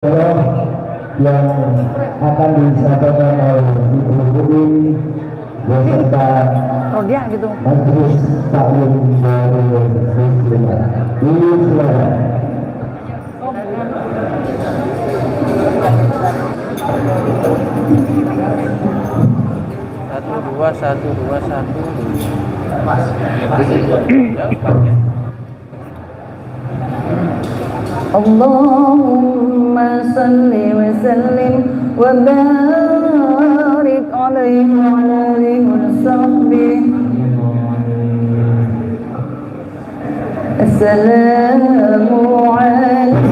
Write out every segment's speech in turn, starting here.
yang akan disampaikan oleh Ibu Budi beserta Rodia gitu. Majelis Taklim Darul Muslimat. Ini silakan. Satu dua satu. Allahumma salli wa sallim wa barik alaihi wa ala alihi wa sahbihi. Assalamu alaikum.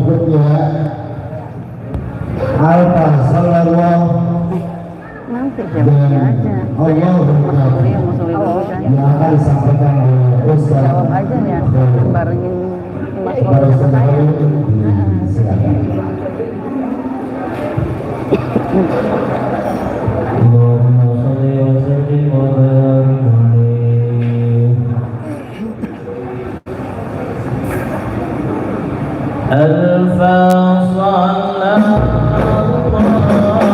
berikutnya Alfa Sallallahu Nanti dan jawabnya aja. Allah berkata Iya, mau sulit aja. yang akan disampaikan oleh Ustaz Jawab aja ya. Barengin Mas Roy Baru sama saya. silakan. Allahumma shalli wa sallim wa barik alaihi. Alfa sallallahu alaihi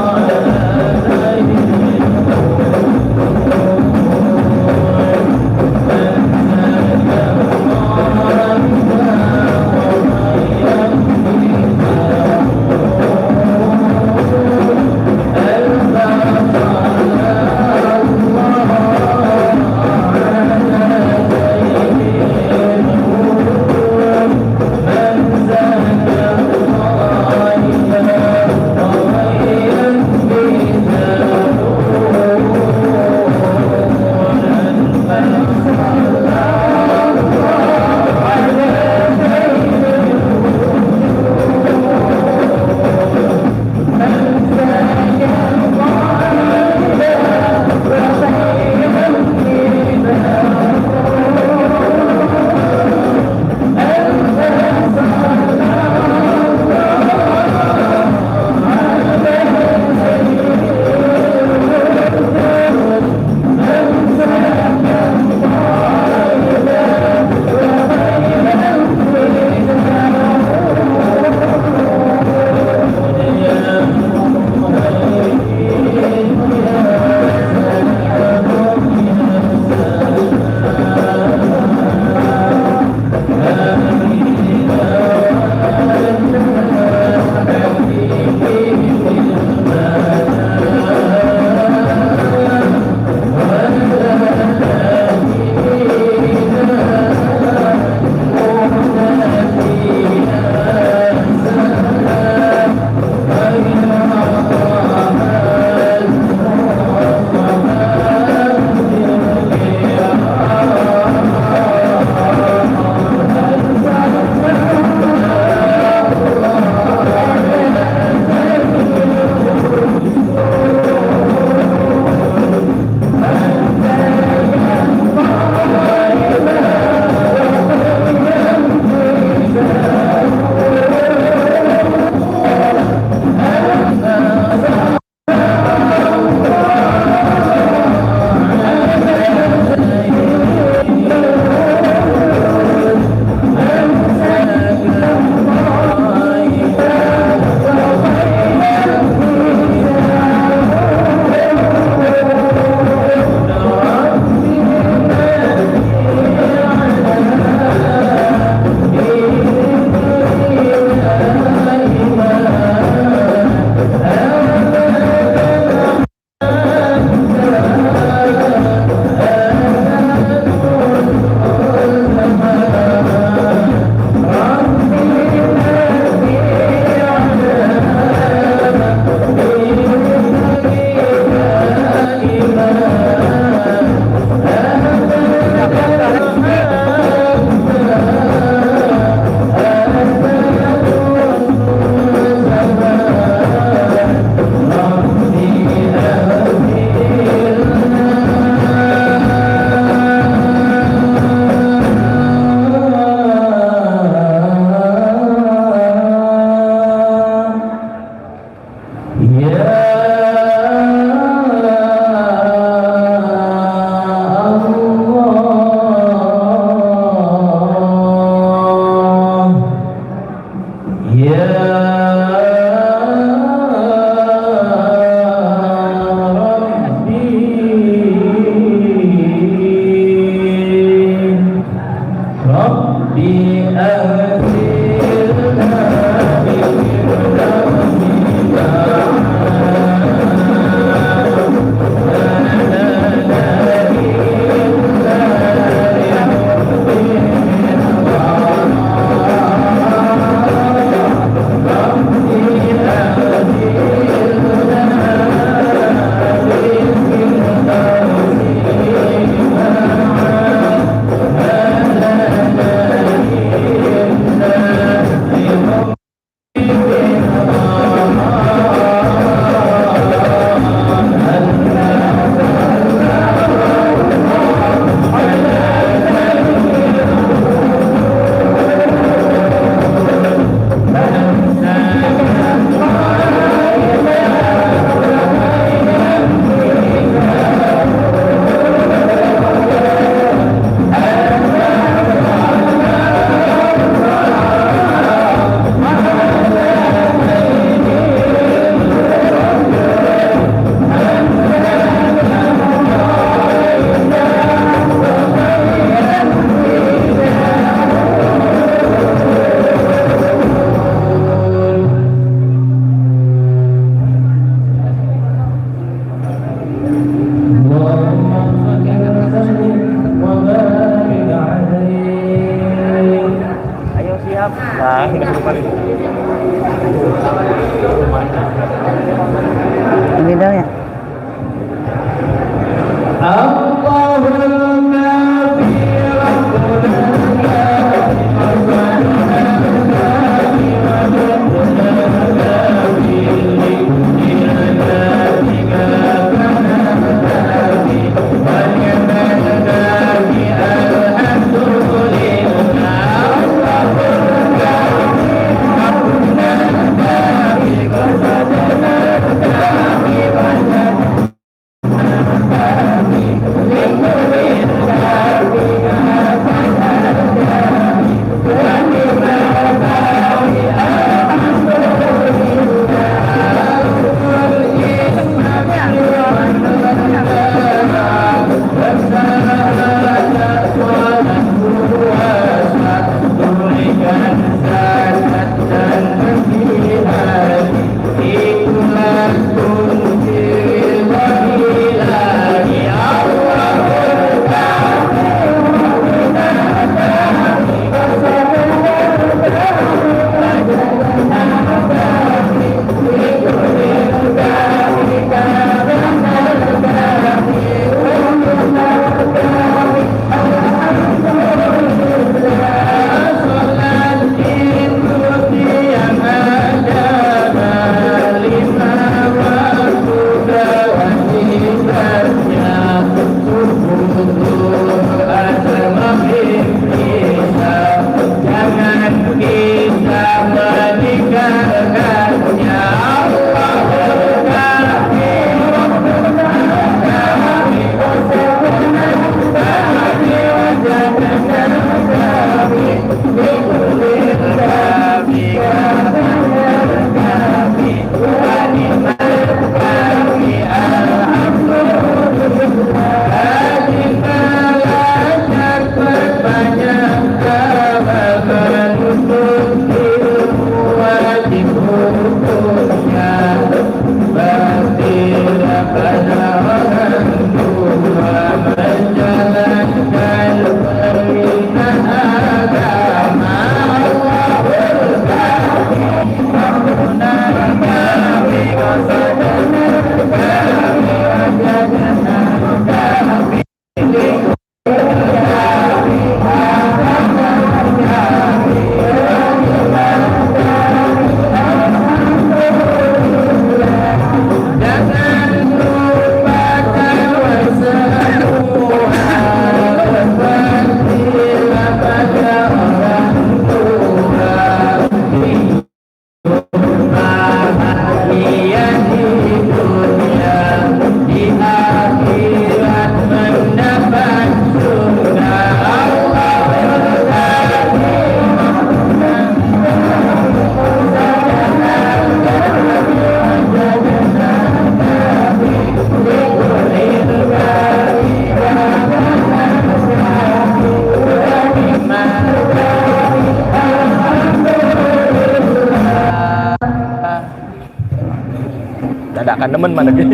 kan demen mana gitu.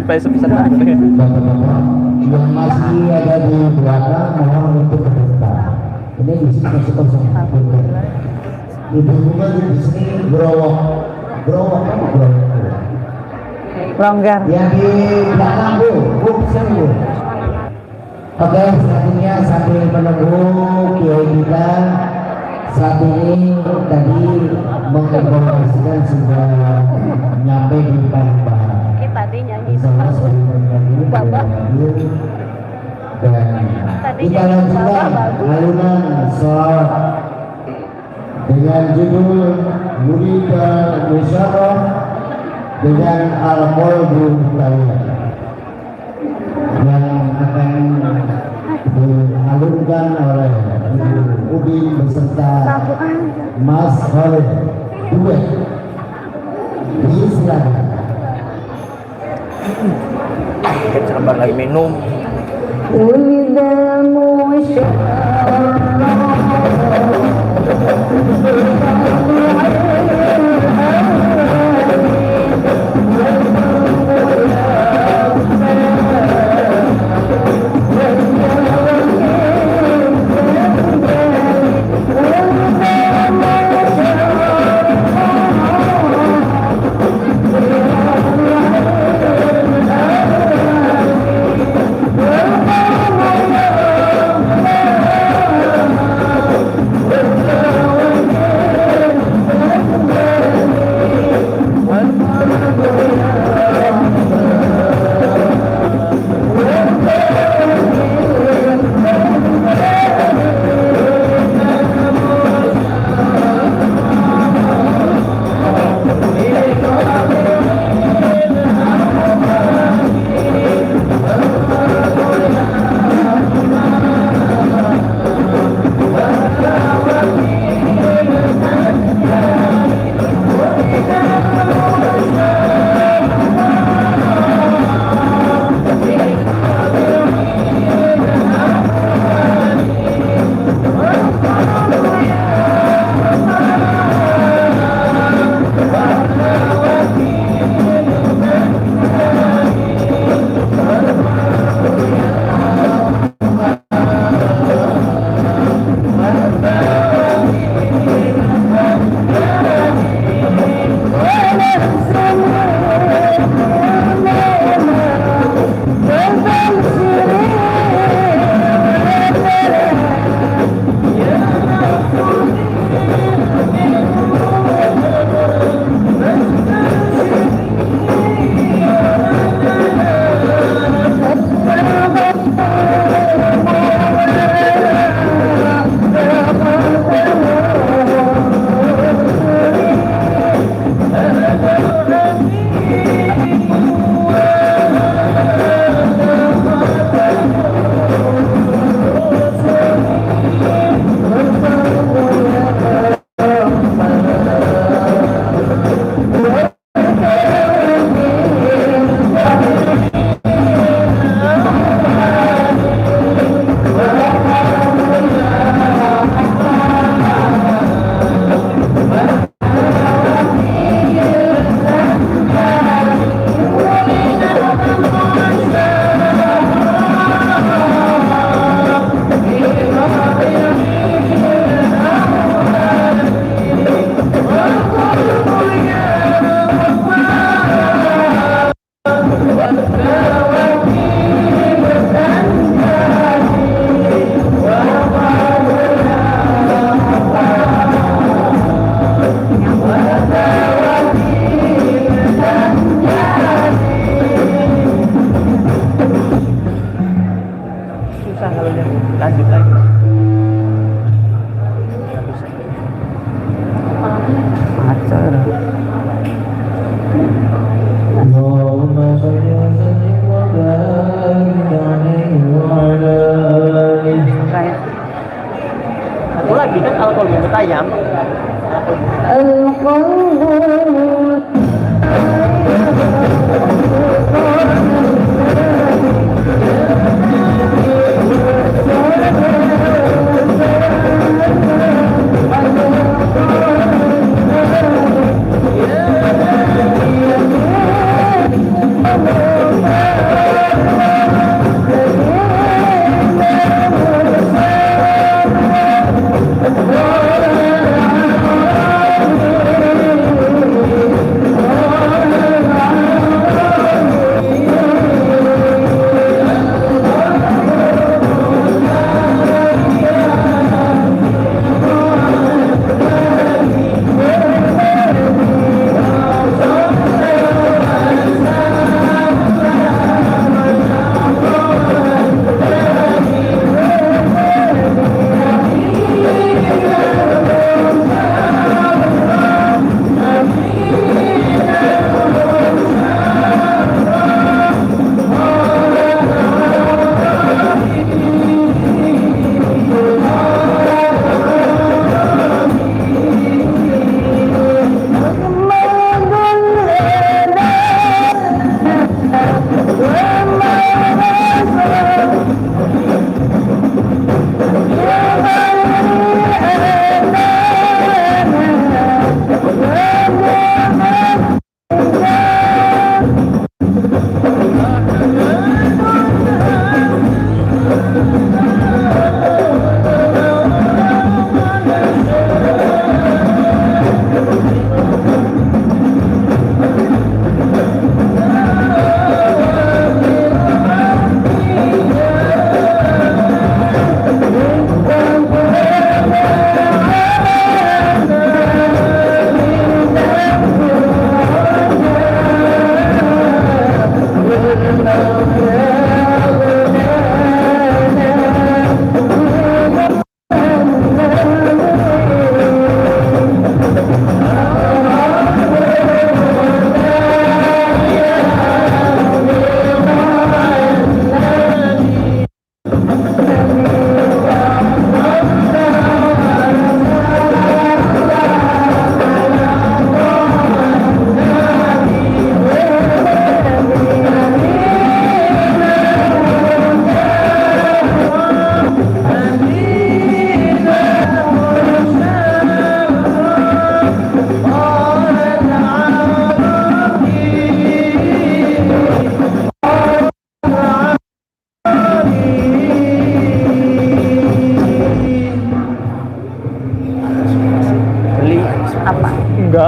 Supaya sepisan mana. Bapak-bapak yang masih ada di belakang mohon untuk ke depan. Ini di sini masih kosong. Ibu juga di sini gerowok. Longgar. Yang di belakang bu sini bu. Oke, selanjutnya sambil menunggu kiai kita saat ini tadi menginformasikan sudah nyampe di Palembang. Tadi nyanyi Insya Allah sudah menyanyi dan kita lanjutkan alunan sholawat dengan judul Murida Musyarrah dengan Al-Qalbul Mutawwal yang akan dialunkan oleh Ibu Udin beserta Mas Khalid duet. Silakan. Kita sabar lagi minum. Murida ayam.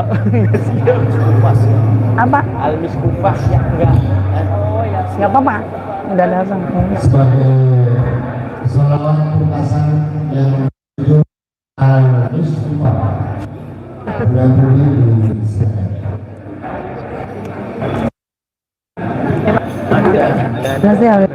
Kupas. Apa? Almis kupas ya enggak. Oh ya. Nggak apa-apa. Udah datang. sebagai sholawat pungkasan yang berjudul Al-Istighfar. Mudah-mudahan disilakan. Ada. Udah sih habis.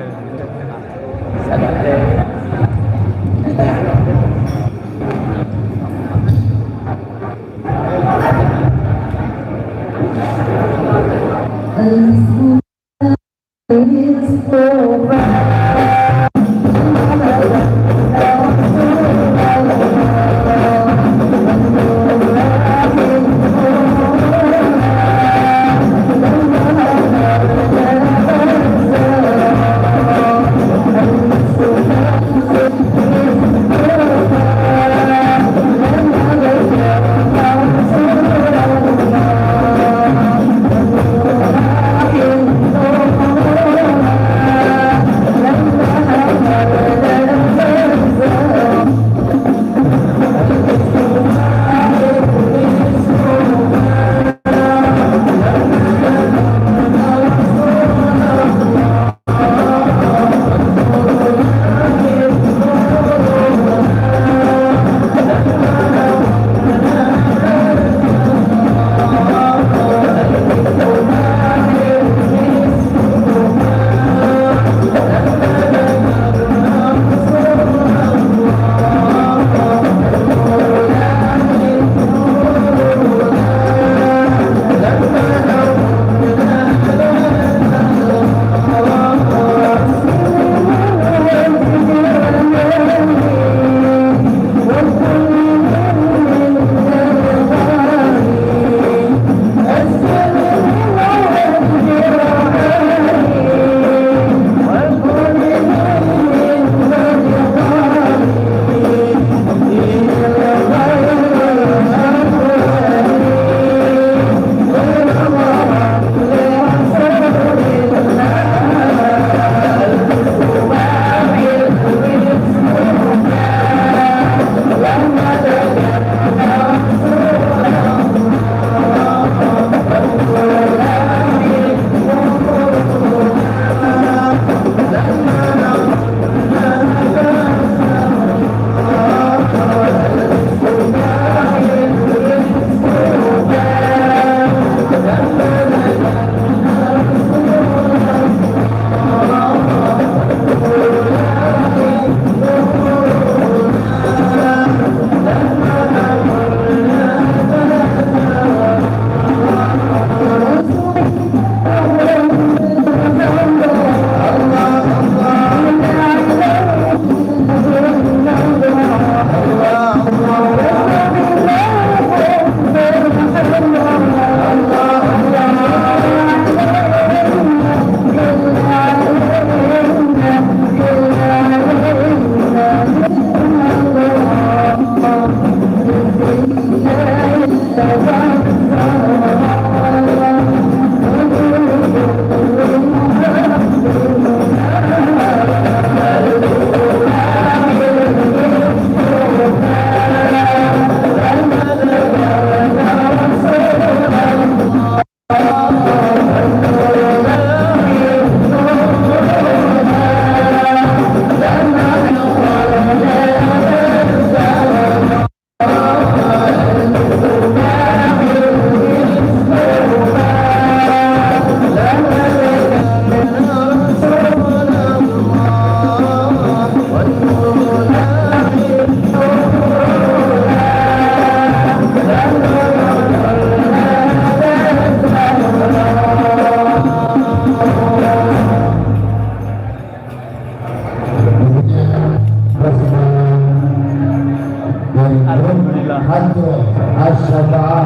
Asy-Syafaah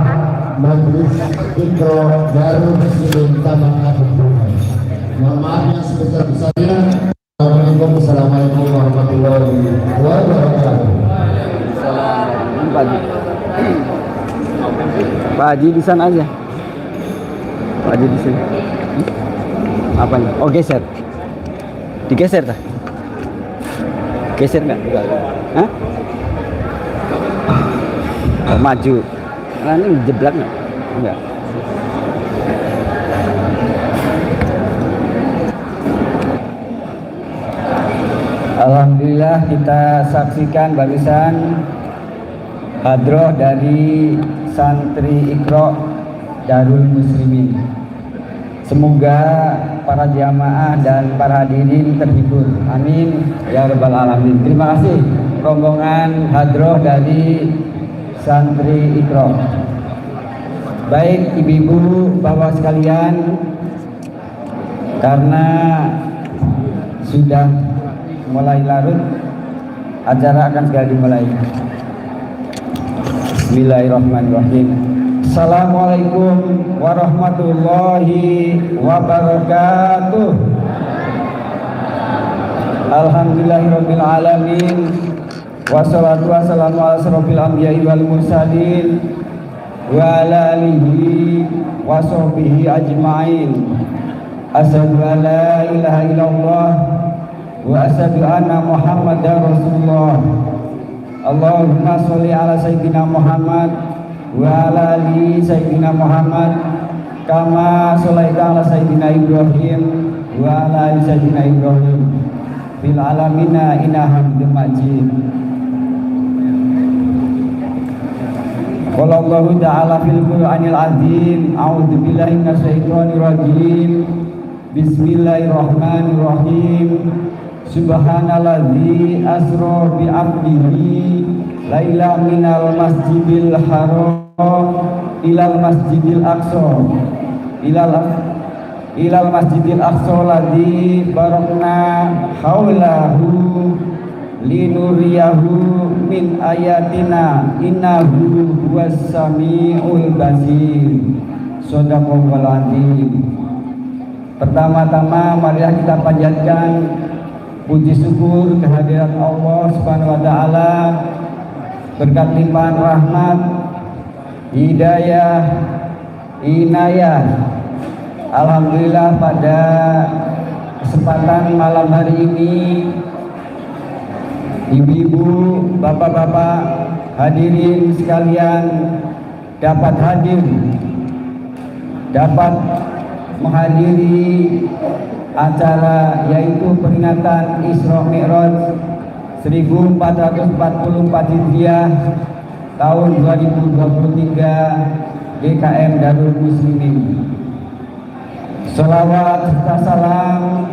Majelis Ikro Darul Muslimin Taman Abdullah. Mohon maaf yang sebesar-besarnya. Assalamualaikum warahmatullahi wabarakatuh. Pak Haji di sana aja. Pak Haji di sini. Apa nih? Oh, geser. Digeser dah. Geser nggak? Hah? Oh, maju. Nah, ini jeblak nggak? Enggak. Alhamdulillah kita saksikan barusan hadroh dari santri Iqra Darul Muslimin. Semoga para jamaah dan para hadirin terhibur. Amin ya rabbal alamin. Terima kasih rombongan hadroh dari santri Iqra. Baik ibu-ibu, bapak sekalian, karena sudah mulai larut, acara akan segera dimulai. Bismillahirrahmanirrahim. Assalamualaikum warahmatullahi wabarakatuh. Alhamdulillahirabbil alamin. Wassalatu wassalamu ala asrofil anbiya'i wal mursalin wa ala alihi wa sahbihi ajma'in. Asyhadu an la ilaha illallah wa asyhadu anna Muhammadar Rasulullah. Allahumma sholli ala sayyidina Muhammad wa ala ali sayyidina Muhammad kama sholaita ala sayyidina Ibrahim wa ala ali sayyidina Ibrahim fil alamina inna hamidum majid. Qala Allahu ta'ala fil Qur'anil azim, a'udzu billahi minasyaitonir rajim. Bismillahirrahmanirrahim. Subhanalladzi asra bi 'abdihi laila minal masjidil haram ilal masjidil aqsa ilal masjidil aqsa ladzi barakna haulahu linuriyahu min ayatina innahu huwas samiul basir. Shadaqallahul azim. Pertama-tama marilah kita panjatkan puji syukur kehadirat Allah Subhanahu wa taala, berkat limpahan rahmat, hidayah, inayah. Alhamdulillah pada kesempatan malam hari ini ibu-ibu, bapak-bapak, hadirin sekalian dapat hadir, dapat menghadiri acara yaitu peringatan Isra Mi'raj 1444 Hijriah tahun 2023 GKM Darul Muslimin. Salawat serta salam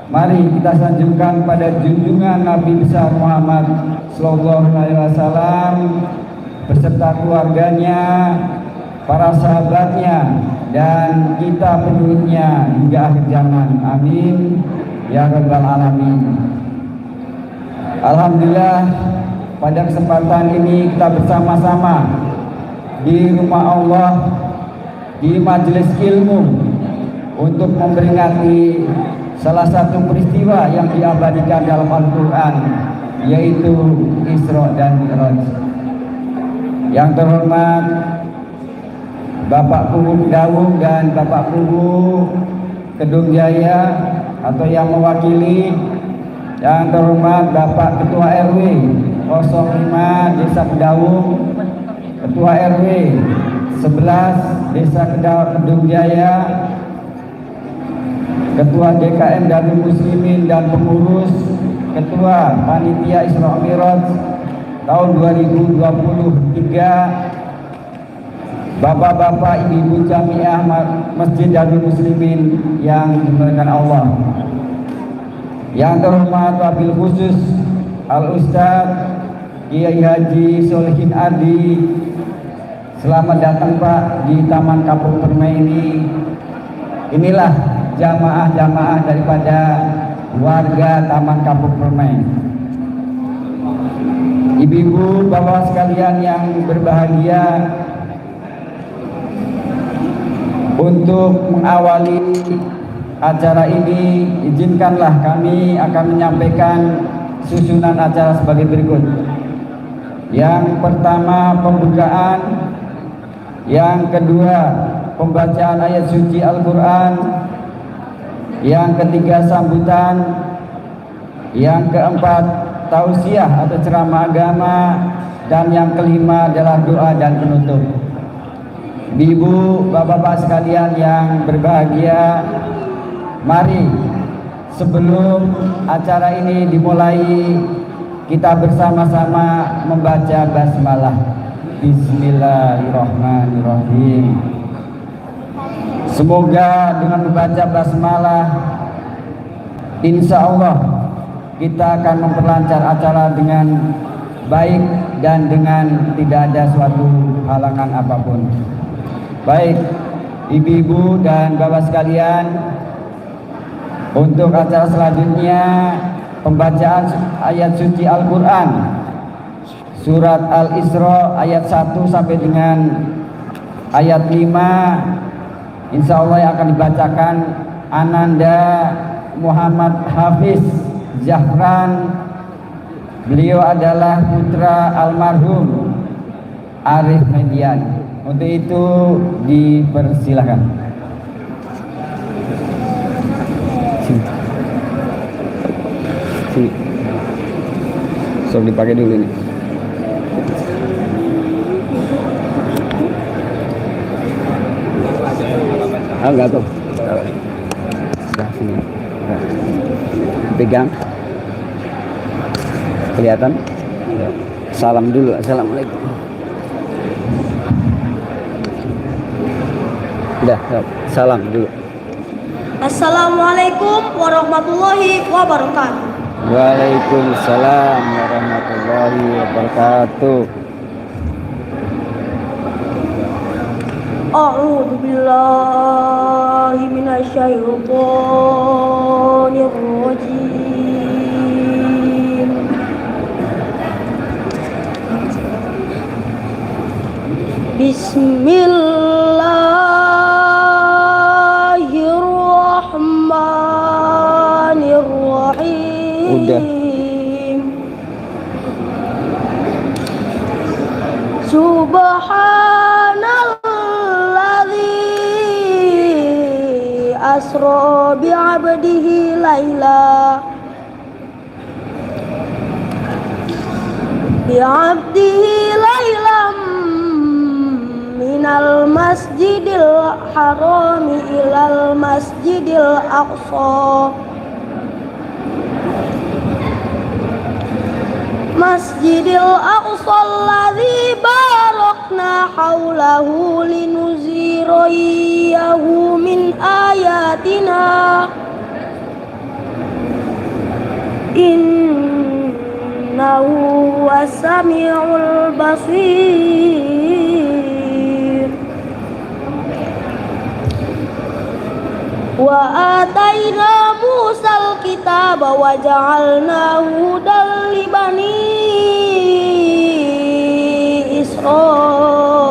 mari kita sanjungkan pada junjungan Nabi besar Muhammad sallallahu alaihi wasallam beserta keluarganya, para sahabatnya, dan kita pengikutnya hingga akhir zaman. Amin ya rabbal alamin. Alhamdulillah pada kesempatan ini kita bersama-sama di rumah Allah, di majelis ilmu, untuk memperingati salah satu peristiwa yang diabadikan dalam Al-Quran, yaitu Isra dan Mi'raj. Yang terhormat Bapak Kubu Dawung dan Bapak Kubu Kedung Jaya atau yang mewakili, yang terhormat Bapak Ketua RW 05 Desa Kedawung, Ketua RW 11 Desa Kedung Jaya, Ketua DKM Darul Muslimin dan pengurus Ketua Panitia Isra Mi'raj tahun 2023, Bapak-bapak, ibu-ibu jamiah Masjid Darul Muslimin yang dimuliakan Allah. Yang terhormat wabil khusus Al-Ustadz Kiai Haji Solihin Ardi, selamat datang Pak di Taman Kapuk Permai ini. Inilah jamaah-jamaah daripada warga Taman Kapuk Permai. Ibu-ibu, bapak sekalian yang berbahagia, untuk mengawali acara ini, izinkanlah kami akan menyampaikan susunan acara sebagai berikut. Yang pertama pembukaan, yang kedua pembacaan ayat suci Al-Quran, yang ketiga sambutan, yang keempat tausiah atau ceramah agama, dan yang kelima adalah doa dan penutup. Ibu, bapak-bapak sekalian yang berbahagia, mari sebelum acara ini dimulai kita bersama-sama membaca basmalah. Bismillahirrahmanirrahim. Semoga dengan membaca basmalah, insya Allah kita akan memperlancar acara dengan baik dan dengan tidak ada suatu halangan apapun. Baik, ibu-ibu dan bapak sekalian, untuk acara selanjutnya pembacaan ayat suci Al-Quran surat Al-Isra ayat 1 sampai dengan ayat 5, insya Allah yang akan dibacakan Ananda Muhammad Hafiz Zahran. Beliau adalah putra almarhum Arif Median. Untuk itu dipersilahkan. Sini. So dipakai dulu nih. Enggak tuh. Sudah sini. Nah. Pegang. Kelihatan? Salam dulu. Assalamualaikum. Udah, salam dulu. Assalamualaikum warahmatullahi wabarakatuh. Waalaikumsalam warahmatullahi wabarakatuh. A'udzu billahi minasyaitonir rajim. Bismillahirrahmanirrahim. Udah. Subhanalladzi asra bi'abdihi laila minal masjidil harami ilal masjidil aqsa alladzi barakna haulahu linuzirahu min ayatina innahu was-sami'ul basir. Wa ataina Musal kitaba wa ja'alnahu hudan li bani Israil.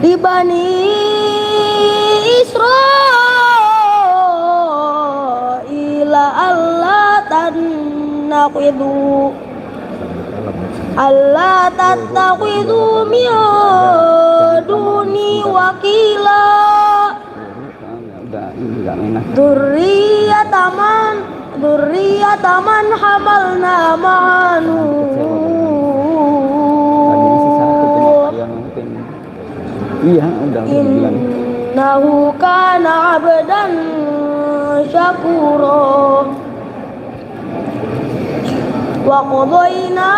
Li bani Israil alla tattakhidhu min duni wakila Dzurriyyataman hamalna ma'anu innahu kana 'abdan syakura. Wa qadayna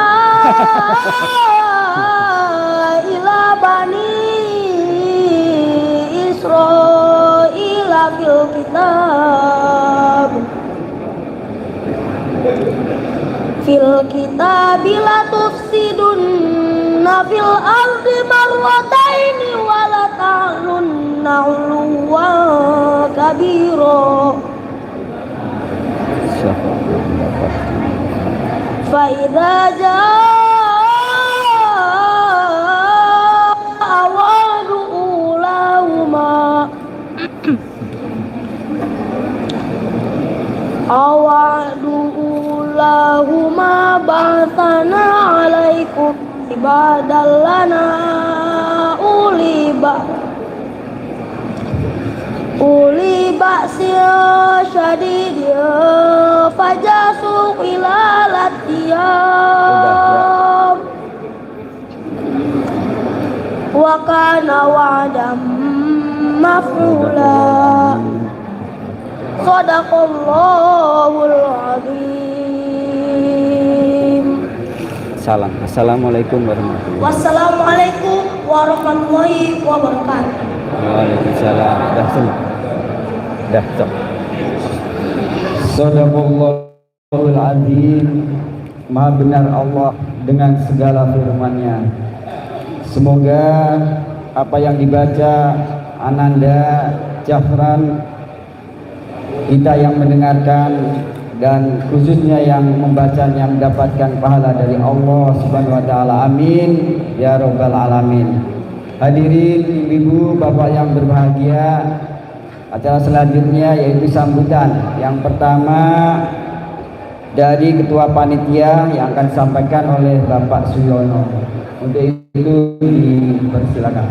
ila bani Israila fil kitab la tufsidunna fil ardi marrataini wa la ta'lunna 'uluwan kabira. Fa idza jaa wa'du ulahuma ba'athana 'alaikum ibadallana uli ba'sin syadidin fajasu khilalat diyam وكان وعدا مفعولا صدق الله العظيم. Salam. Assalamualaikum warahmatullahi wabarakatuh. Wassalamualaikum warahmatullahi wabarakatuh. Waalaikumsalam. Dah cok. Sadaqallahul azim. Maha benar Allah dengan segala firman-Nya. Semoga apa yang dibaca Ananda, Jafran, kita yang mendengarkan dan khususnya yang membacanya mendapatkan pahala dari Allah Subhanahu wa taala. Amin ya rabbal alamin. Hadirin ibu-ibu, bapak yang berbahagia, acara selanjutnya yaitu sambutan. Yang pertama dari ketua panitia yang akan disampaikan oleh Bapak Suyono. Untuk itu dipersilakan.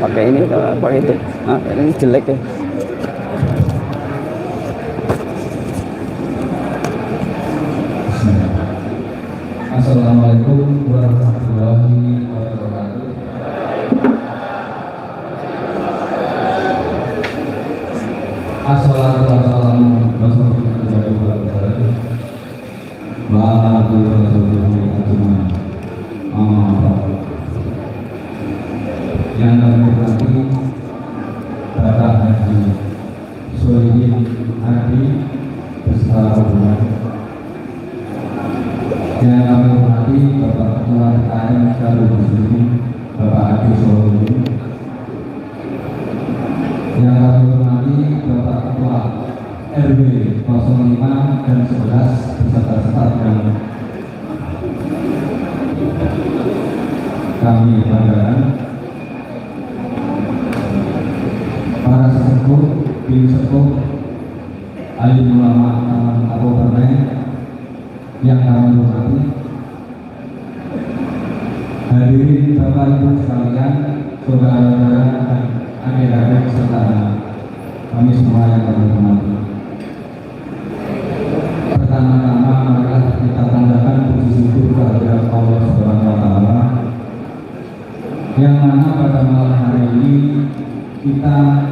Pakai ini atau pakai itu? Nah, ini jelek ya. Assalamualaikum warahmatullahi wabarakatuh. Assalamualaikum warahmatullahi wabarakatuh. Yang kami hormati Bapak Haji Solihin Adi beserta rombongan. Yang kami hormati Bapak Ketua TKM Kabupaten Bapak Adi Solihin. Yang kami hormati Bapak Ketua RW 05 dan 11 beserta staf yang kami banggakan. Para sesepuh, bini sepuh, alim ulama Abu Bakar yang kami hormati, hadirin Bapak Ibu sekalian, saudara-saudara dan adik-adik serta kami semua yang kami hormati. Pertama-tama marilah kita tandahkan puji syukur kehadirat Allah Subhanahu wa taala yang mana pada malam hari ini kita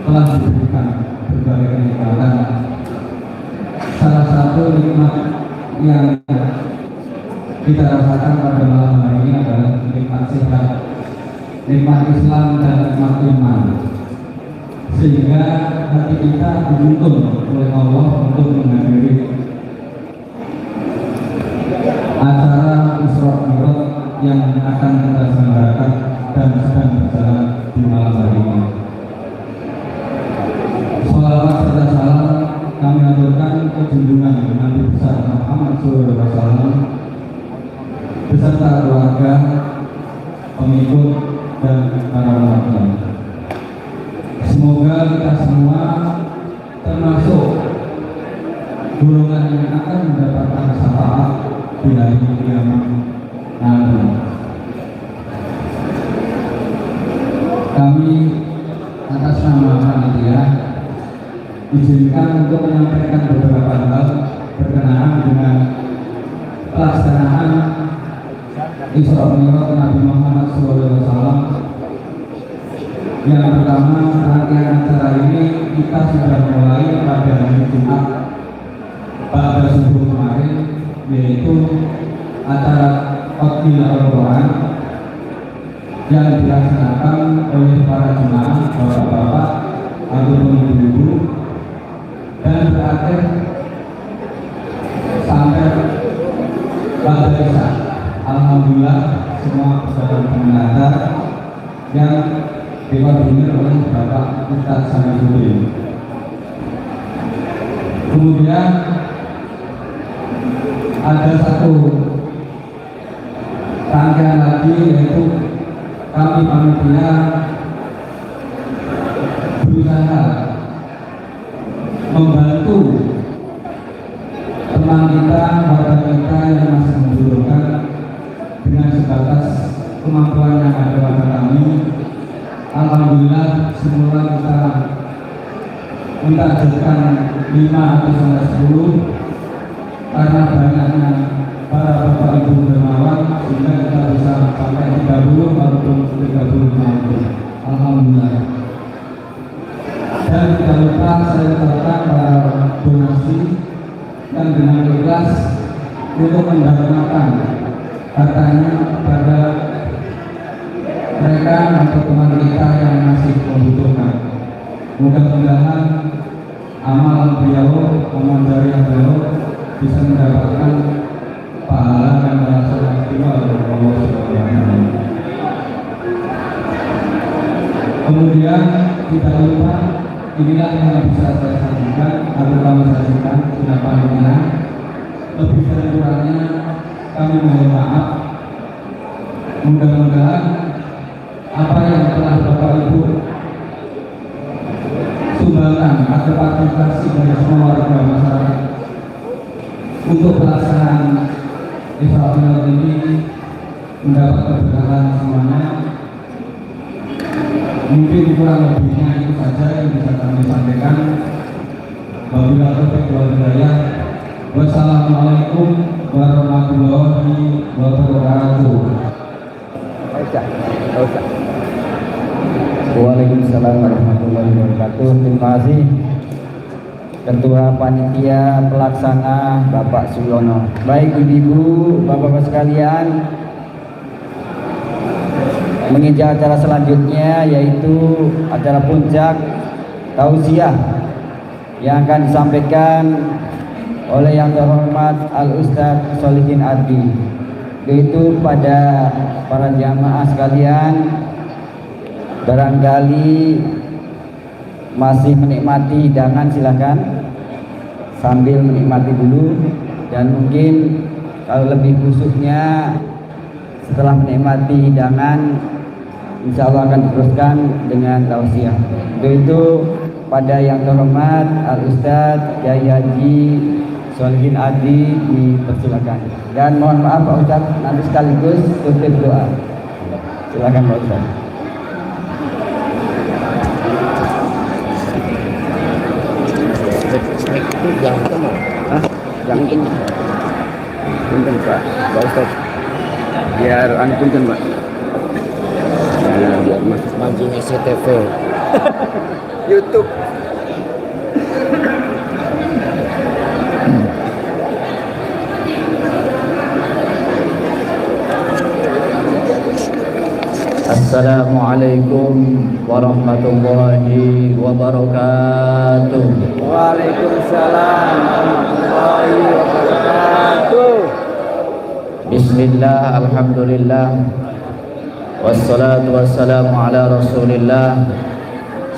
telah diberikan berbagai kenikmatan. Salah satu nikmat yang kita rasakan pada malam hari ini adalah nikmat sehat, nikmat Islam dan nikmat iman, sehingga hati kita dituntun oleh Allah untuk menghadiri acara Isra Mi'raj yang akan kita selenggarakan dan sedang berjalan di malam hari ini. Salawat serta salam kami aturkan ke junjungan Nabi besar Muhammad SAW beserta keluarga, pengikut dan para umatnya. Semoga kita semua termasuk golongan yang akan mendapatkan syafaat di hari kiamat nanti. Kami atas nama panitia izinkan untuk menyampaikan beberapa hal berkenaan dengan pelaksanaan Isra Mi'raj Nabi Muhammad SAW. Yang pertama, rangkaian acara ini kita sudah mulai pada hari Jumat pada subuh kemarin, yaitu acara Qadil Al-Quran yang dilaksanakan oleh para jemaah, bapak-bapak ataupun ibu-ibu, dan berakhir sampai pada Isya. Alhamdulillah semua berjalan dengan lancar yang diwakili oleh Bapak Ustaz Samsudin. Kemudian ada satu rangkaian lagi, yaitu kami panitia berusaha membantu teman kita, warga kita yang masih membutuhkan dengan sebatas kemampuan yang ada pada kami. Alhamdulillah semula kita mentargetkan 5 atau sampai 10, karena banyaknya para bapak ibu dermawan sehingga kita bisa sampai 30 maupun 35 itu. Alhamdulillah. Dan tidak lupa saya katakan para donasi yang dengan ikhlas untuk mendapatkan katanya pada mereka atau teman kita yang masih membutuhkan. Mudah-mudahan amal beliau, amal dari beliau bisa mendapatkan pahala dan balasan yang istimewa dari Allah Subhanahu wa Ta'ala. Kemudian tidak lupa inilah yang bisa saya sampaikan atau kami sampaikan sudah panitia. Lebih dan kurangnya kami mohon maaf. Mudah-mudahan apa yang telah Bapak Ibu sumbangkan atau partisipasi dari semua warga masyarakat untuk pelaksanaan Israel ini mendapat keberkahan semuanya. Mungkin kurang lebihnya itu saja yang bisa kami sampaikan. Wabillahi taufiq wal hidayah. Wassalamualaikum warahmatullahi wabarakatuh. Waalaikumsalam warahmatullahi wabarakatuh. Terima kasih Ketua Panitia Pelaksana Bapak Suyono. Baik ibu-ibu, bapak-bapak sekalian, menginjak acara selanjutnya yaitu acara puncak tausiah yang akan disampaikan oleh yang terhormat Al-Ustadz Solihin Ardi, yaitu pada para jamaah sekalian barangkali masih menikmati hidangan silakan sambil menikmati dulu, dan mungkin kalau lebih khususnya setelah menikmati hidangan insya Allah akan diteruskan dengan tausiah. Yaitu pada yang terhormat Al-Ustadz Kyai Haji Solihin Ardi dipersilakan. Dan mohon maaf Pak Ustadz, nanti sekaligus tutup doa. Silakan Pak Ustadz. Jangan ketemu. Jangan punten. Punten Pak Ustadz. Biar punten Pak. Biar mancing SCTV. YouTube. Assalamualaikum warahmatullahi wabarakatuh. Waalaikumsalam warahmatullahi wabarakatuh. Bismillah, alhamdulillah, wassalatu wassalamu ala rasulillah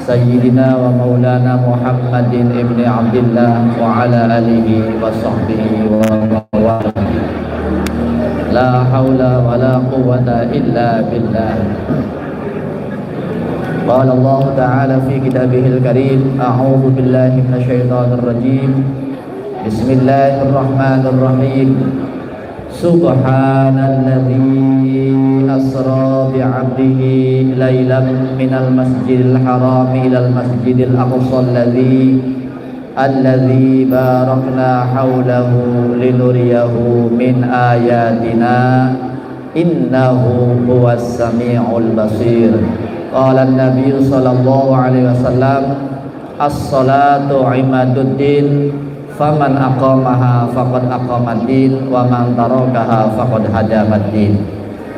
Sayyidina wa maulana Muhammadin ibni Abdillah wa ala alihi wa sahbihi wa mawala. La hawla wa la quwwata illa billah. Qala Allah Ta'ala fi kitabihil karim, a'udhu billahi minasyaitanir rajim. Bismillahirrahmanirrahim. Subhanalladzi asra bi'abdihi laylan minal masjidil haram ilal masjidil aqsa alladzi barakna hawlahu linuriyahu min ayatina innahu huwas sami'ul basir. Qala an-nabiy sallallahu alaihi wasallam, as-salatu imaduddin, faman aqamaha faqad aqamaddin wa man tarakaha faqad hadamaddin.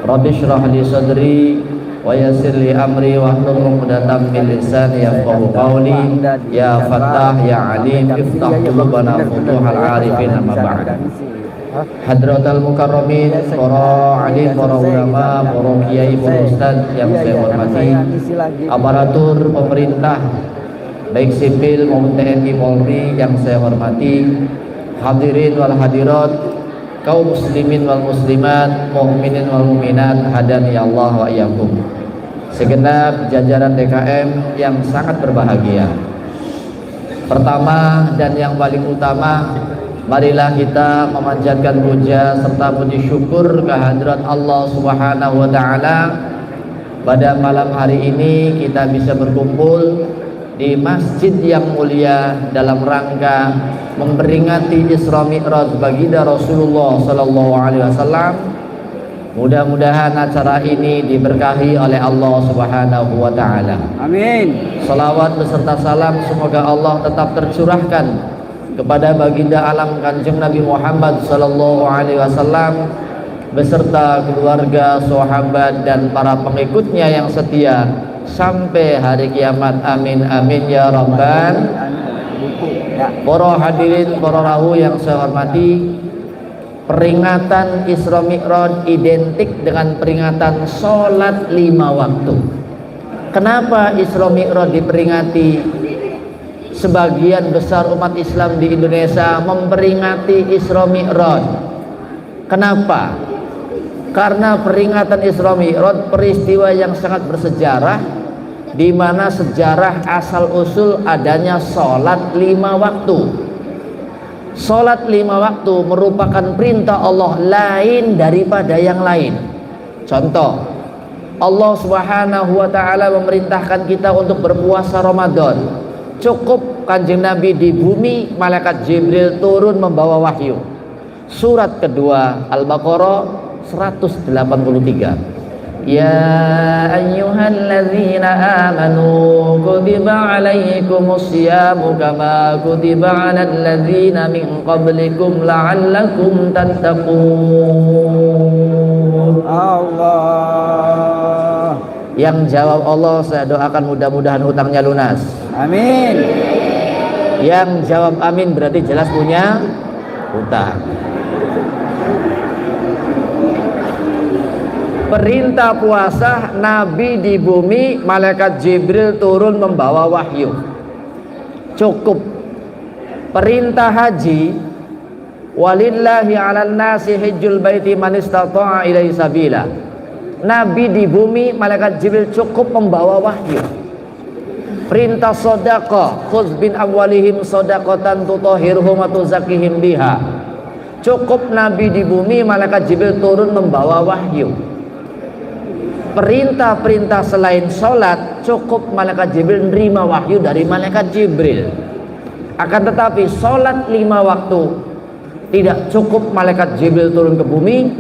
Rabbi shrah li sadri wa yassir li amri wahlul 'uqdatam min lisani yafqahu qawli. Ya Fattah ya Alim iftah qulubana futuhal arifin amma ba'd. Hadratal mukarramin, para alim, para ulama, para kiai, para ustaz yang saya hormati, aparatur pemerintah baik sipil maupun TNI Polri yang saya hormati, hadirin wal hadirat, kaum muslimin wal muslimat, mukminin wal mukminat, hadani Allah wa iyyakum. Segenap jajaran DKM yang sangat berbahagia. Pertama dan yang paling utama, marilah kita memanjatkan puja serta puji syukur kehadirat Allah Subhanahu wa Ta'ala. Pada malam hari ini kita bisa berkumpul di masjid yang mulia dalam rangka memperingati Isra Mi'raj baginda Rasulullah sallallahu alaihi wasallam. Mudah-mudahan acara ini diberkahi oleh Allah Subhanahu wa taala. Amin. Salawat beserta salam semoga Allah tetap tercurahkan kepada baginda alam Kanjeng Nabi Muhammad sallallahu alaihi wasallam beserta keluarga, sahabat dan para pengikutnya yang setia sampai hari kiamat. Amin amin ya rabbal. Para hadirin, para rawuh yang saya hormati, peringatan Isra Mi'raj identik dengan peringatan sholat 5 waktu. Kenapa Isra Mi'raj diperingati? Sebagian besar umat Islam di Indonesia memperingati Isra Mi'raj. Kenapa? Karena peringatan Isra Mi'raj peristiwa yang sangat bersejarah, di mana sejarah asal usul adanya sholat 5 waktu. Sholat 5 waktu merupakan perintah Allah lain daripada yang lain. Contoh, Allah Subhanahu wa taala memerintahkan kita untuk berpuasa Ramadan. Cukup Kanjeng Nabi di bumi, malaikat Jibril turun membawa wahyu. Surat kedua Al-Baqarah 183. Ya ayyuhalladzina amanu kutiba alaikumus syiyamu kama kutiba alal ladzina min qablikum la'allakum tattaqun. Allah. Yang jawab Allah, saya doakan mudah-mudahan hutangnya lunas. Amin. Yang jawab amin berarti jelas punya hutang. Perintah puasa, Nabi di bumi, malaikat Jibril turun membawa wahyu. Cukup. Perintah haji, walillahi 'alan nasi hajjul baiti man istata'a ilaihi sabila. Nabi di bumi, malaikat Jibril cukup membawa wahyu. Perintah sedekah, khudz bin amwalihim shadaqatan tutahhiruhum wa tuzakkihim biha. Cukup Nabi di bumi, malaikat Jibril turun membawa wahyu. Perintah-perintah selain sholat, cukup malaikat Jibril menerima wahyu dari malaikat Jibril. Akan tetapi sholat 5 waktu tidak cukup malaikat Jibril turun ke bumi,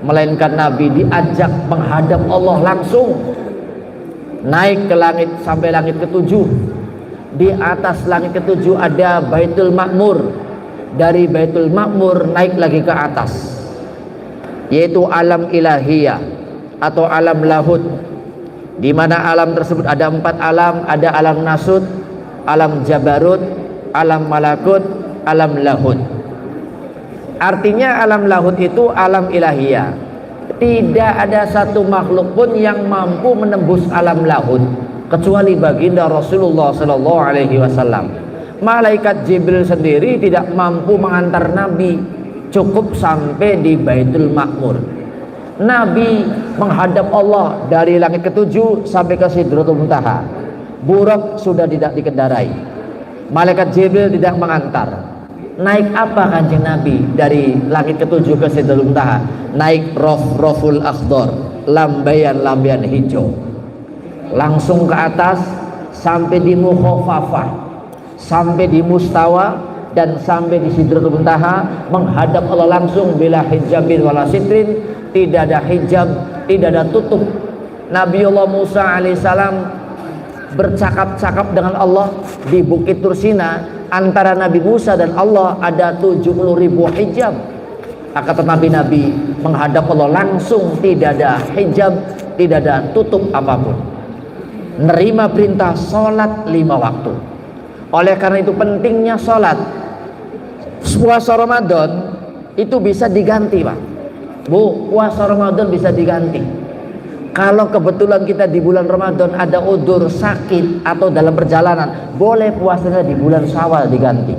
melainkan Nabi diajak menghadap Allah langsung, naik ke langit sampai langit ke-7. Di atas langit ke-7 ada Baitul Ma'mur. Dari Baitul Ma'mur naik lagi ke atas, yaitu alam ilahiyah atau alam lahud, di mana alam tersebut ada 4 alam. Ada alam nasut, alam jabarut, alam malakut, alam lahud. Artinya alam lahud itu alam ilahiyah. Tidak ada satu makhluk pun yang mampu menembus alam lahud kecuali baginda Rasulullah sallallahu alaihi wasallam. Malaikat Jibril sendiri tidak mampu mengantar Nabi, cukup sampai di Baitul Ma'mur. Nabi menghadap Allah dari langit ke-7 sampai ke Sidratul Muntaha. Buraq sudah tidak dikendarai, malaikat Jibril tidak mengantar. Naik apa Kanjeng Nabi dari langit ke-7 ke Sidratul Muntaha? Naik Raful Akhdar, lambayan-lambayan hijau, langsung ke atas sampai di Mukhafafah, sampai di Mustawa, dan sampai di Sidratul Muntaha, menghadap Allah langsung bila hijabin wala sitrin. Tidak ada hijab, tidak ada tutup. Nabiullah Musa alaihissalam bercakap-cakap dengan Allah di Bukit Tursina. Antara Nabi Musa dan Allah ada 70.000 hijab. Akan tetapi Nabi menghadap Allah langsung, tidak ada hijab, tidak ada tutup apapun. Nerima perintah sholat 5 waktu. Oleh karena itu pentingnya sholat. Puasa Ramadan itu bisa diganti, Pak. Bu, puasa Ramadan bisa diganti. Kalau kebetulan kita di bulan Ramadan ada udzur sakit atau dalam perjalanan, boleh puasanya di bulan Syawal diganti.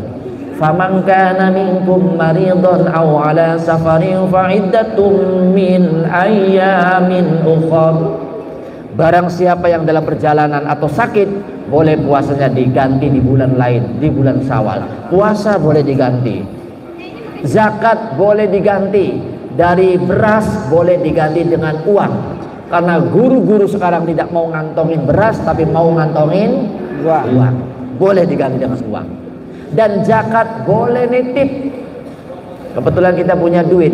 Faman kana minkum maridun aw ala safarin fa iddatum min ayyamin ukhra. Barang siapa yang dalam perjalanan atau sakit, boleh puasanya diganti di bulan lain, di bulan Syawal. Puasa boleh diganti. Zakat boleh diganti. Dari beras boleh diganti dengan uang. Karena guru-guru sekarang tidak mau ngantongin beras, tapi mau ngantongin uang. Boleh diganti dengan uang. Dan zakat boleh nitip. Kebetulan kita punya duit,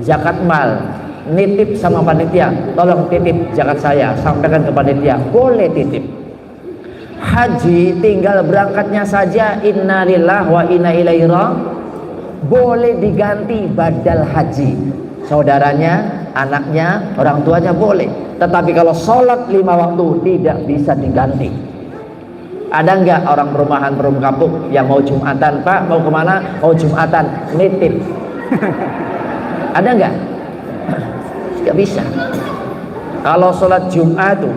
zakat mal, nitip sama panitia, tolong titip zakat saya, sampaikan ke panitia, boleh titip. Haji tinggal berangkatnya saja, innalillahi wa inna ilaihi raji'un, boleh diganti badal haji. Saudaranya, anaknya, orang tuanya boleh. Tetapi kalau sholat 5 waktu tidak bisa diganti. Ada nggak orang perumahan perum kampung yang mau Jumatan, Pak mau kemana? Mau Jumatan, nitip. Ada nggak? Nggak bisa. Kalau sholat Jumat tuh,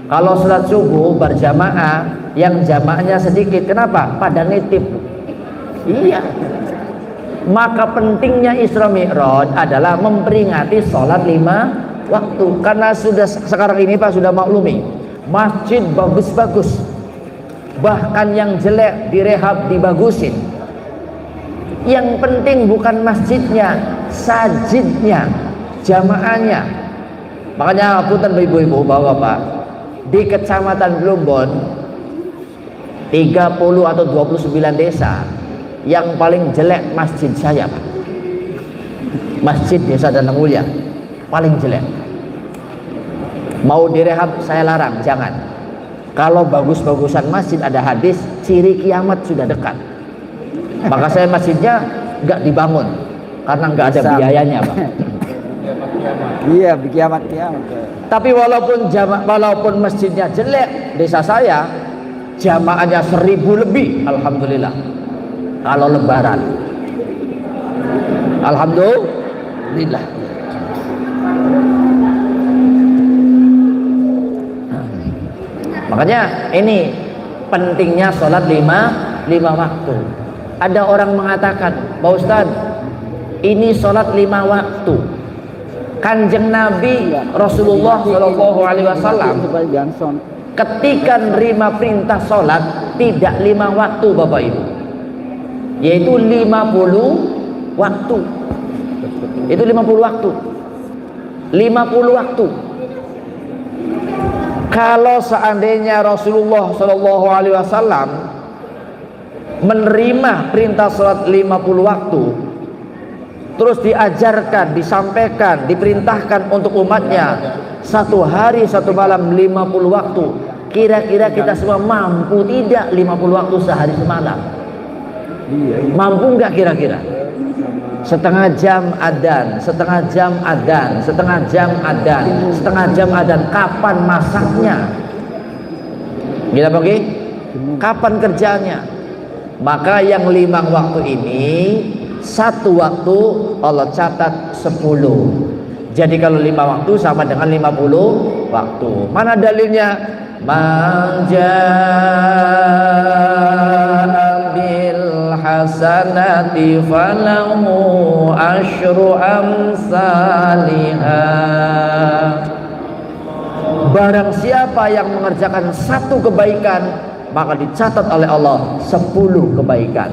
kalau sholat subuh berjamaah, yang jamaahnya sedikit, kenapa? Pada nitip. Iya. Maka pentingnya Isra Mi'raj adalah memperingati sholat 5 waktu. Karena sudah sekarang ini Pak sudah maklumi, masjid bagus-bagus, bahkan yang jelek direhab, dibagusin. Yang penting bukan masjidnya, sajidnya, jamaahnya. Makanya punten ibu-ibu bapak-bapak, di kecamatan Plumbon 30 atau 29 desa yang paling jelek masjid saya Pak. Masjid desa Danang Mulia paling jelek. Mau direhab saya larang, jangan. Kalau bagus-bagusan masjid, ada hadis ciri kiamat sudah dekat. Maka saya masjidnya nggak dibangun karena nggak ada biayanya Pak. Iya, kiamat. Tapi walaupun masjidnya jelek, desa saya jamaahnya 1000 lebih, alhamdulillah. Kalau lebaran, alhamdulillah. Makanya ini pentingnya sholat 5 waktu. Ada orang mengatakan, Pak Ustadz, ini sholat 5 waktu. Kanjeng Nabi Rasulullah Shallallahu Alaihi Wasallam ketika nerima perintah sholat tidak 5 waktu Bapak Ibu, yaitu 50 waktu. Itu 50 waktu. 50 waktu. Kalau seandainya Rasulullah Shallallahu Alaihi Wasallam menerima perintah sholat 50 waktu, terus diajarkan, disampaikan, diperintahkan untuk umatnya 1 hari 1 malam 50 waktu, kira-kira kita semua mampu tidak 50 waktu sehari semalam? Mampu nggak kira-kira? Setengah jam adan, setengah jam adan, setengah jam adan, setengah jam adan. Kapan masaknya? Gila bagi? Kapan kerjanya? Maka yang 5 waktu ini, 1 waktu Allah catat 10. Jadi kalau 5 waktu sama dengan 50 waktu. Mana dalilnya? Manja bil hasanati falahu asyru amsalihha. Barang siapa yang mengerjakan 1 kebaikan, maka dicatat oleh Allah 10 kebaikan.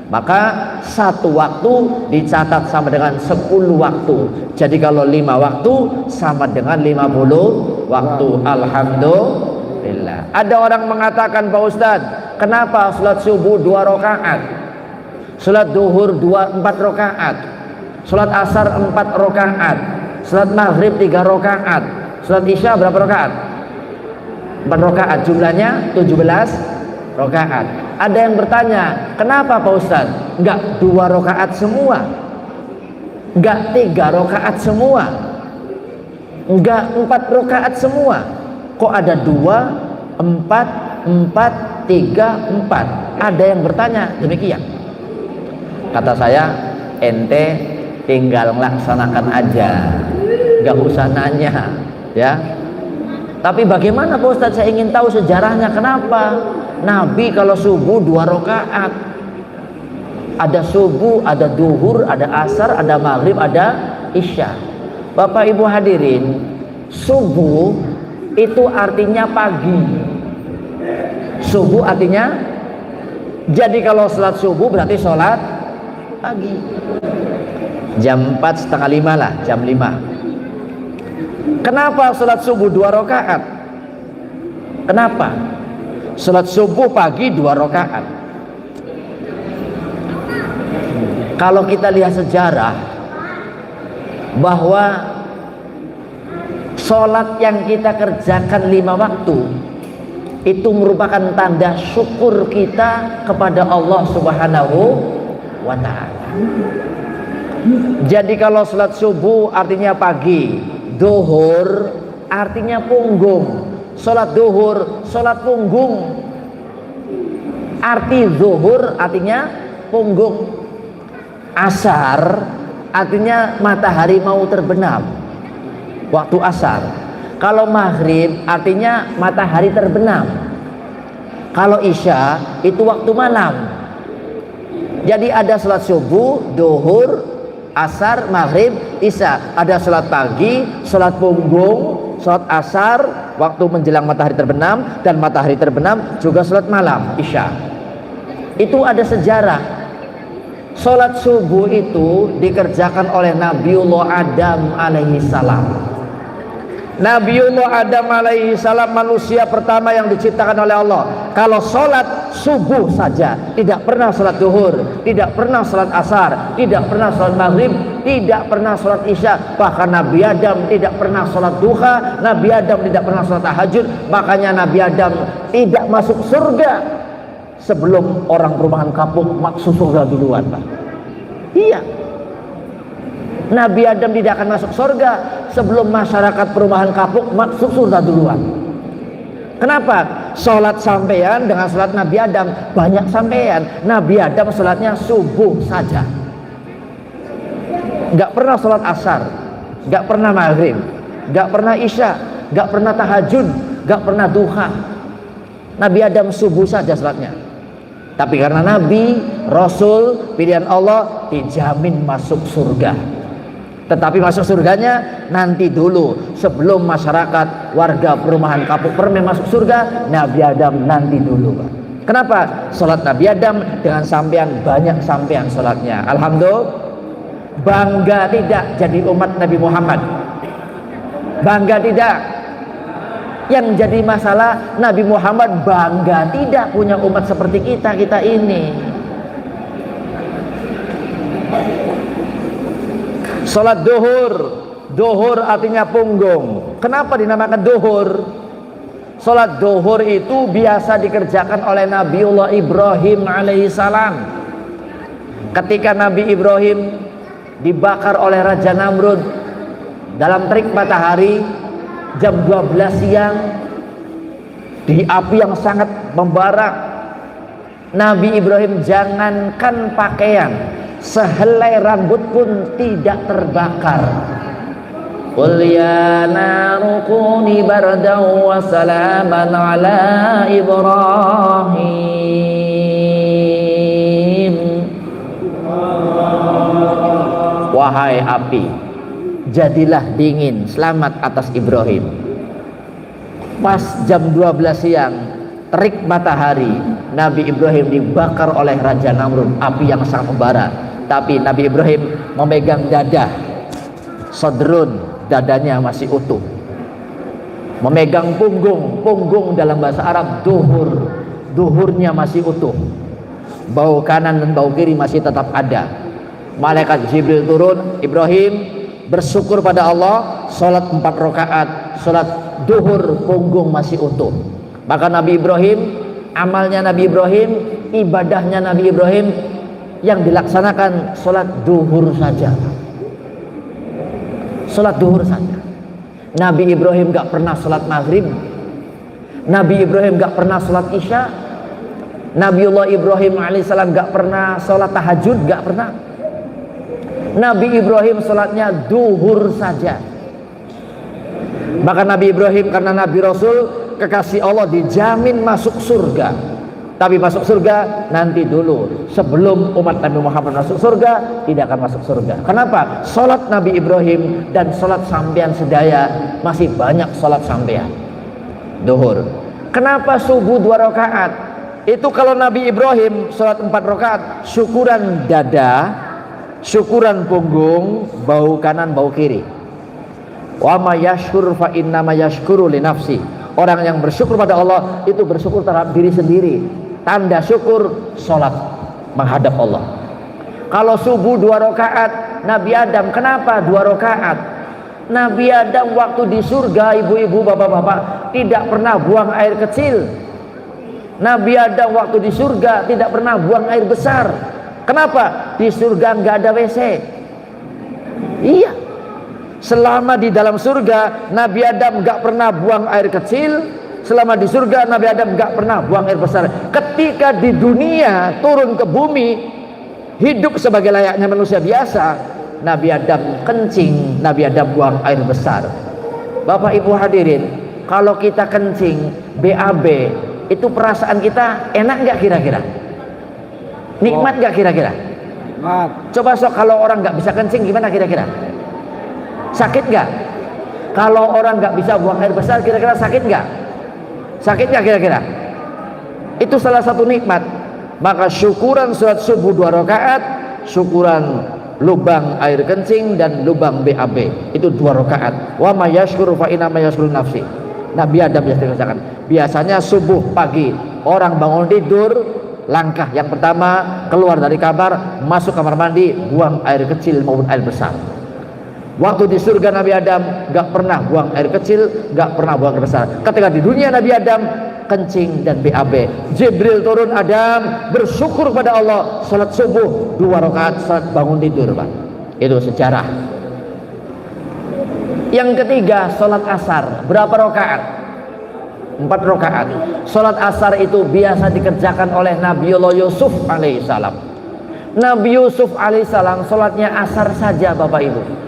Maka 1 waktu dicatat sama dengan 10 waktu. Jadi kalau 5 waktu sama dengan 50 waktu. Alhamdulillah. Ada orang mengatakan, Pak Ustadz, kenapa sholat subuh 2 rakaat, sholat duhur 4 rakaat, sholat asar 4 rakaat, sholat maghrib 3 rakaat, sholat isya berapa rakaat? 4 rakaat, jumlahnya 17 rakaat. Ada yang bertanya, kenapa Pak Ustaz enggak 2 rakaat semua, enggak 3 rakaat semua, enggak 4 rakaat semua, kok ada 2, 4, 3, 4? Ada yang bertanya demikian. Kata saya, ente tinggal melaksanakan aja, enggak usah nanya ya. Tapi bagaimana Pak Ustaz, saya ingin tahu sejarahnya, kenapa Nabi kalau subuh 2 rakaat? Ada subuh, ada duhur, ada asar, ada maghrib, ada isya. Bapak Ibu hadirin, subuh itu artinya pagi. Subuh artinya, jadi kalau sholat subuh berarti sholat pagi. Jam 4, setengah 5 lah, jam 5. Kenapa sholat subuh 2 rakaat? Kenapa? Sholat subuh pagi 2 rakaat. Kalau kita lihat sejarah bahwa sholat yang kita kerjakan 5 waktu itu merupakan tanda syukur kita kepada Allah Subhanahu wa ta'ala. Jadi kalau sholat subuh artinya pagi, duhur artinya punggung. Sholat duhur, sholat punggung. Arti zuhur artinya punggung. Asar artinya matahari mau terbenam, waktu asar. Kalau maghrib artinya matahari terbenam. Kalau isya itu waktu malam. Jadi ada sholat subuh, duhur, asar, maghrib, isya. Ada sholat pagi, sholat punggung, sholat asar, waktu menjelang matahari terbenam, dan matahari terbenam juga sholat malam, isya. Itu ada sejarah. Sholat subuh itu dikerjakan oleh Nabiullah Adam alaihi salam. Nabiullah Adam alaihi salam manusia pertama yang diciptakan oleh Allah. Kalau sholat subuh saja, tidak pernah sholat duhur, tidak pernah sholat asar, tidak pernah sholat maghrib, tidak pernah sholat isya. Bahkan Nabi Adam tidak pernah sholat duha, Nabi Adam tidak pernah sholat tahajud. Makanya Nabi Adam tidak masuk surga sebelum orang perumahan kapuk masuk surga duluan, Pak. Iya, Nabi Adam tidak akan masuk surga sebelum masyarakat perumahan kapuk masuk surga duluan. Kenapa? Sholat sampean dengan sholat Nabi Adam banyak sampean. Nabi Adam sholatnya subuh saja, nggak pernah sholat asar, nggak pernah maghrib, nggak pernah isya, nggak pernah tahajud, nggak pernah duha. Nabi Adam subuh saja sholatnya. Tapi karena Nabi, Rasul, pilihan Allah, dijamin masuk surga. Tetapi masuk surganya nanti dulu, sebelum masyarakat warga perumahan kapuk permen masuk surga. Nabi Adam nanti dulu, Pak. Kenapa? Sholat Nabi Adam dengan sampean banyak sampean sholatnya. Alhamdulillah. Bangga tidak jadi umat Nabi Muhammad? Bangga tidak? Yang jadi masalah Nabi Muhammad bangga tidak punya umat seperti kita ini. Salat duhur, duhur artinya punggung. Kenapa dinamakan duhur? Salat duhur itu biasa dikerjakan oleh Nabiullah Ibrahim alaihissalam. Ketika Nabi Ibrahim dibakar oleh Raja Namrud dalam terik matahari jam 12 siang di api yang sangat membara, Nabi Ibrahim jangankan pakaian, sehelai rambut pun tidak terbakar. Qul ya naru kuni bardan wa salaman ala Ibrahim. Wahai api, jadilah dingin, selamat atas Ibrahim. Pas jam 12 siang, terik matahari, Nabi Ibrahim dibakar oleh Raja Namrud, api yang sangat membara. Tapi Nabi Ibrahim memegang dada, sodrun, dadanya masih utuh. Memegang punggung, punggung dalam bahasa Arab duhur, duhurnya masih utuh. Bau kanan dan bau kiri masih tetap ada. Malaikat Jibril turun, Ibrahim bersyukur pada Allah, sholat 4 rakaat, sholat duhur, punggung masih utuh. Maka Nabi Ibrahim, amalnya Nabi Ibrahim, ibadahnya Nabi Ibrahim yang dilaksanakan sholat duhur saja. Sholat duhur saja. Nabi Ibrahim gak pernah sholat maghrib, Nabi Ibrahim gak pernah sholat isya, Nabiullah Ibrahim alaihissalam gak pernah sholat tahajud, gak pernah. Nabi Ibrahim sholatnya duhur saja. Maka Nabi Ibrahim karena Nabi Rasul, kekasih Allah, dijamin masuk surga. Tapi masuk surga nanti dulu, sebelum umat Nabi Muhammad masuk surga, tidak akan masuk surga. Kenapa? Sholat Nabi Ibrahim dan sholat sampean sedaya masih banyak sholat sampean duhur. Kenapa subuh 2 rakaat? Itu kalau Nabi Ibrahim sholat 4 rakaat, syukuran dada, syukuran punggung, bau kanan, bau kiri. Wa may yashkur fa inna ma yashkuru li nafsi. Orang yang bersyukur pada Allah itu bersyukur terhadap diri sendiri. Tanda syukur salat menghadap Allah. Kalau subuh 2 rakaat, Nabi Adam kenapa 2 rakaat? Nabi Adam waktu di surga, ibu-ibu, bapak-bapak, tidak pernah buang air kecil. Nabi Adam waktu di surga tidak pernah buang air besar. Kenapa? Di surga nggak ada WC. Iya. Selama di dalam surga, Nabi Adam nggak pernah buang air kecil. Selama di surga, Nabi Adam nggak pernah buang air besar. Ketika di dunia turun ke bumi, hidup sebagai layaknya manusia biasa, Nabi Adam kencing, Nabi Adam buang air besar. Bapak Ibu hadirin, kalau kita kencing, BAB, itu perasaan kita enak nggak kira-kira? Nikmat nggak kira-kira? Coba sok kalau orang nggak bisa kencing gimana kira-kira? Sakit nggak? Kalau orang nggak bisa buang air besar kira-kira sakit nggak? Sakit nggak kira-kira? Itu salah satu nikmat. Maka syukuran sholat subuh 2 rakaat, syukuran lubang air kencing dan lubang BAB itu 2 rakaat. Wa may yashkuru fa inna ma yashkuru nafsi. Nabi Adam biasanya subuh pagi orang bangun tidur, langkah yang pertama keluar dari kamar, masuk kamar mandi, buang air kecil maupun air besar. Waktu di surga Nabi Adam gak pernah buang air kecil, gak pernah buang air besar. Ketika di dunia Nabi Adam kencing dan BAB. Jibril turun, Adam bersyukur pada Allah, salat subuh 2 rakaat, salat bangun tidur, Pak. Itu sejarah. Yang ketiga, salat asar. Berapa rakaat? 4 rakaat. Salat asar itu biasa dikerjakan oleh Nabiullah Yusuf alaihissalam. Nabi Yusuf alaihissalam salatnya asar saja, Bapak Ibu.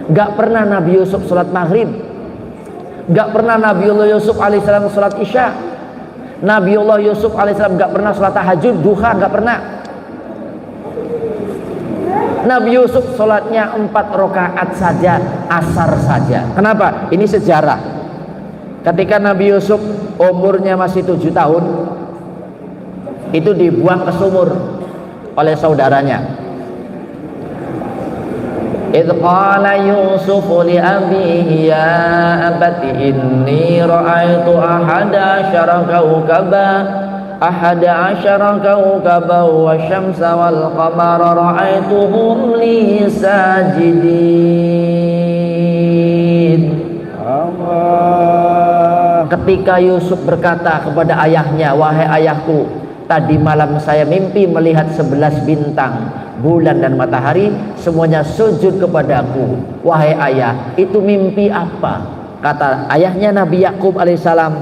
Gak pernah Nabi Yusuf salat maghrib. Gak pernah Nabiullah Yusuf alaihissalam salat isya. Nabiullah Yusuf alaihissalam gak pernah salat tahajud, duha, gak pernah. Nabi Yusuf salatnya 4 rakaat saja, asar saja. Kenapa? Ini sejarah. Ketika Nabi Yusuf umurnya masih 7 tahun, itu dibuang ke sumur oleh saudaranya. إذ قال يوسف لأبيه يا أبت إني رأيت أحد عشر كوكبا والشمس والقمر رأيتهم لي ساجدين. Ketika Yusuf berkata kepada ayahnya, wahai ayahku, tadi malam saya mimpi melihat 11 bintang, bulan dan matahari, semuanya sujud kepadaku. Wahai ayah, itu mimpi apa? Kata ayahnya Nabi Yakub alaihissalam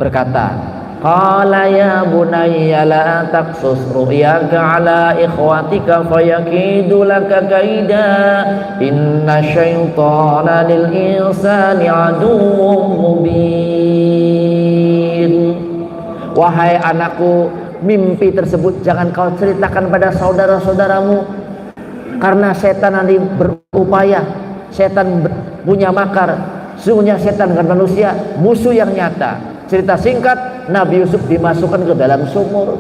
berkata, qala ya bunayya la taqsus ru'yaka ala ikhwatika fayakidu laka kaida inna syaitana lil insani aduwwum mubin. Wahai anakku, mimpi tersebut jangan kau ceritakan pada saudara-saudaramu, karena setan nanti berupaya, setan punya makar. Sesungguhnya setan dengan manusia musuh yang nyata. Cerita singkat, Nabi Yusuf dimasukkan ke dalam sumur.